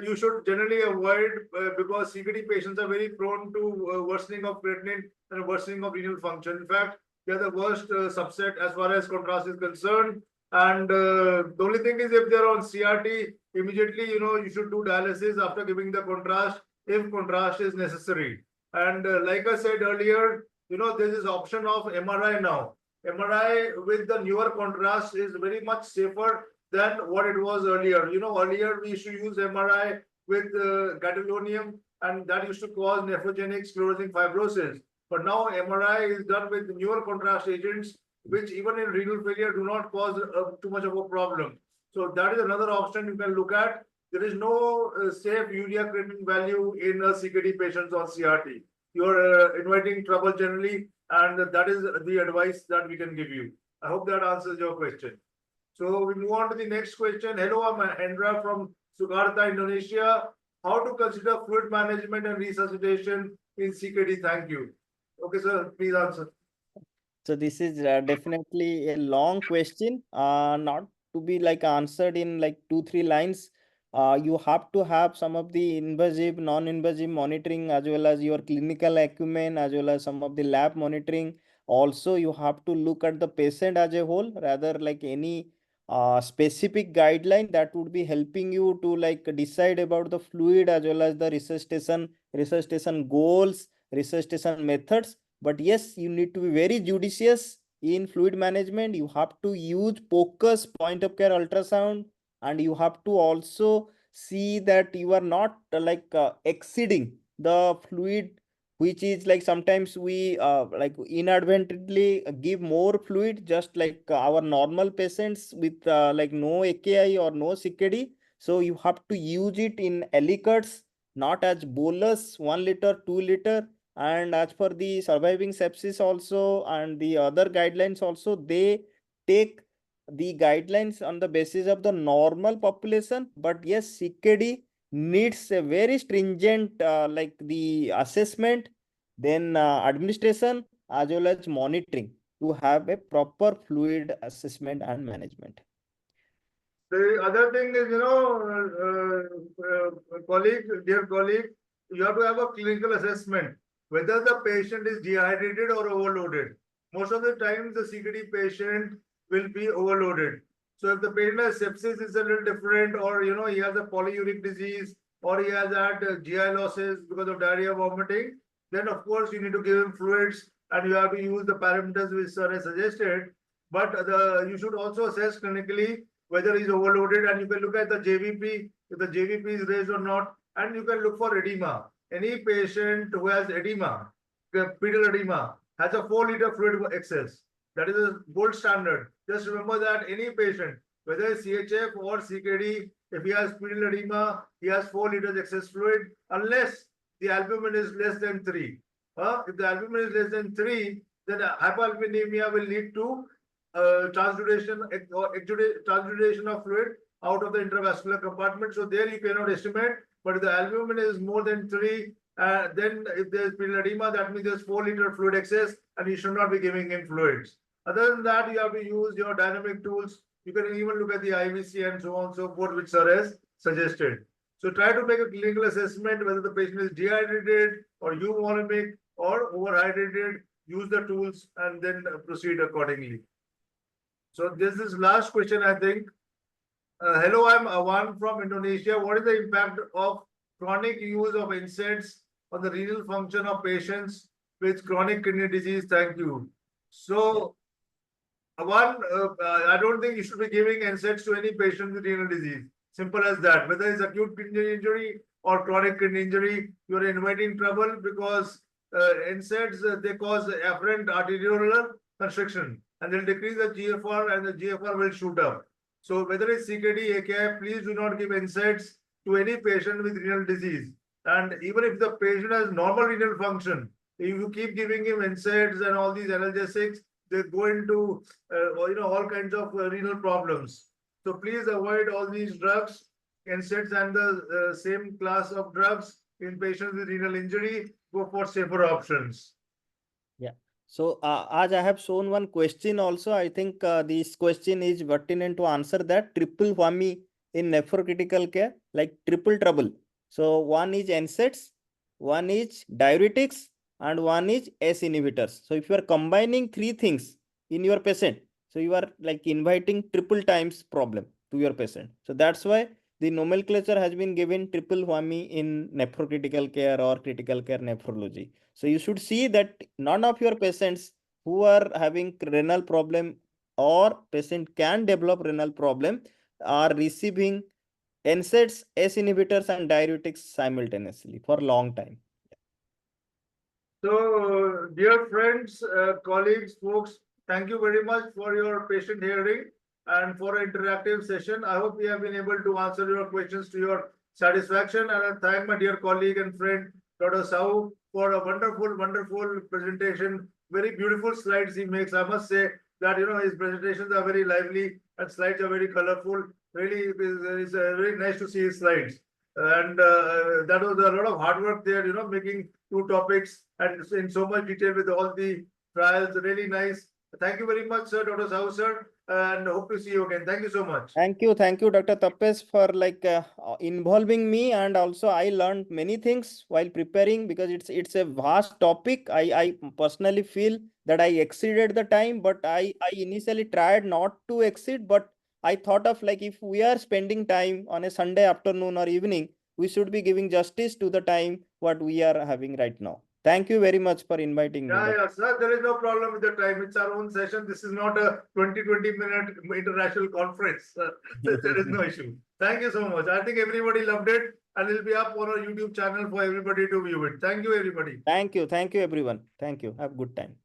Speaker 2: you should generally avoid because CKD patients are very prone to worsening of creatinine and worsening of renal function. In fact, they are the worst subset as far as contrast is concerned. And the only thing is, if they're on CRT, immediately, you should do dialysis after giving the contrast if contrast is necessary. And like I said earlier, there's this option of MRI now. MRI with the newer contrast is very much safer than what it was earlier. Earlier we used to use MRI with GADOLINIUM, and that used to cause nephrogenic sclerosing fibrosis. But now MRI is done with newer contrast agents, which even in renal failure do not cause too much of a problem. So that is another option you can look at. There is no safe urea creatinine value in CKD patients on CRT. You're inviting trouble generally, and that is the advice that we can give you. I hope that answers your question. So we move on to the next question. Hello, I'm Hendra from Sukarta, Indonesia. How to consider fluid management and resuscitation in CKD? Thank you. Okay, sir, please answer.
Speaker 3: So this is definitely a long question, not to be answered in 2-3 lines. You have to have some of the invasive, non-invasive monitoring, as well as your clinical acumen, as well as some of the lab monitoring. Also, you have to look at the patient as a whole, rather any specific guideline that would be helping you to decide about the fluid, as well as the resuscitation goals, resuscitation methods. But yes, you need to be very judicious in fluid management. You have to use focus point of care ultrasound, and you have to also see that you are not exceeding the fluid, which is sometimes we inadvertently give more fluid, just our normal patients with no AKI or no CKD. So you have to use it in allicuts, not as bolus 1 liter, 2 liter. And as per the surviving sepsis also and the other guidelines also, they take the guidelines on the basis of the normal population. But yes, CKD needs a very stringent like the assessment, then administration as well as monitoring to have a proper fluid assessment and management.
Speaker 2: The other thing is, dear colleague, you have to have a clinical assessment whether the patient is dehydrated or overloaded. Most of the times, the CKD patient will be overloaded. So if the patient has sepsis, it's a little different, or he has a polyuric disease, or he has had GI losses because of diarrhea, vomiting. Then of course you need to give him fluids, and you have to use the parameters which sir has suggested. But you should also assess clinically whether he's overloaded, and you can look at the JVP, if the JVP is raised or not, and you can look for edema. Any patient who has edema, pedal edema, has a 4-liter fluid excess. That is a gold standard. Just remember that any patient, whether it's CHF or CKD, if he has pedal edema, he has 4 liters excess fluid, unless the albumin is less than 3. If the albumin is less than 3, then hypoalbuminemia will lead to transudation of fluid out of the intravascular compartment. So there you cannot estimate. But if the albumin is more than 3, then if there's pedal edema, that means there's 4-liter fluid excess, and you should not be giving him fluids. Other than that, you have to use your dynamic tools. You can even look at the IVC and so on and so forth, which sir has suggested. So try to make a clinical assessment whether the patient is dehydrated or euvolemic or overhydrated. Use the tools and then proceed accordingly. So this is last question, I think. Hello, I'm Awan from Indonesia. What is the impact of chronic use of NSAIDs on the renal function of patients with chronic kidney disease? Thank you. So, Awan, I don't think you should be giving NSAIDs to any patient with renal disease. Simple as that. Whether it's acute kidney injury or chronic kidney injury, you are inviting trouble, because NSAIDs, they cause afferent arteriolar constriction, and they'll decrease the GFR, and the GFR will shoot up. So whether it's CKD, AKI, please do not give NSAIDs to any patient with renal disease. And even if the patient has normal renal function, if you keep giving him NSAIDs and all these analgesics, they go into all kinds of renal problems. So please avoid all these drugs, NSAIDs and the same class of drugs in patients with renal injury. Go for safer options.
Speaker 3: Yeah. So as I have shown one question also, I think this question is pertinent to answer that. Triple whammy in nephrocritical care, like triple trouble. So one is NSAIDs, one is diuretics, and one is ACE inhibitors. So if you are combining 3 things in your patient, so you are like inviting triple times problem to your patient. So that's why the nomenclature has been given triple whammy in nephrocritical care or critical care nephrology. So you should see that none of your patients who are having renal problem or patient can develop renal problem are receiving NSAIDs, ACE inhibitors and diuretics simultaneously for long time.
Speaker 2: So, dear friends, colleagues, folks, thank you very much for your patient hearing and for an interactive session. I hope we have been able to answer your questions to your satisfaction. And I thank my dear colleague and friend, Dr. Sahoo, for a wonderful, wonderful presentation. Very beautiful slides he makes. I must say that, his presentations are very lively and slides are very colorful. Really, it's very nice to see his slides. And that was a lot of hard work there, making 2 topics and in so much detail with all the trials. Really nice. Thank you very much, sir, Dr. Sahoo, sir, and hope to see you again. Thank you so much.
Speaker 3: Thank you, Dr. Tapas, for involving me, and also I learned many things while preparing, because it's a vast topic. I personally feel that I exceeded the time, but I initially tried not to exceed, but I thought of if we are spending time on a Sunday afternoon or evening, we should be giving justice to the time what we are having right now. Thank you very much for inviting me.
Speaker 2: Yeah, sir, there is no problem with the time. It's our own session. This is not a 20-minute international conference. There is no issue. Thank you so much. I think everybody loved it, and it'll be up on our YouTube channel for everybody to view it. Thank you, everybody.
Speaker 3: Thank you, everyone. Thank you. Have a good time.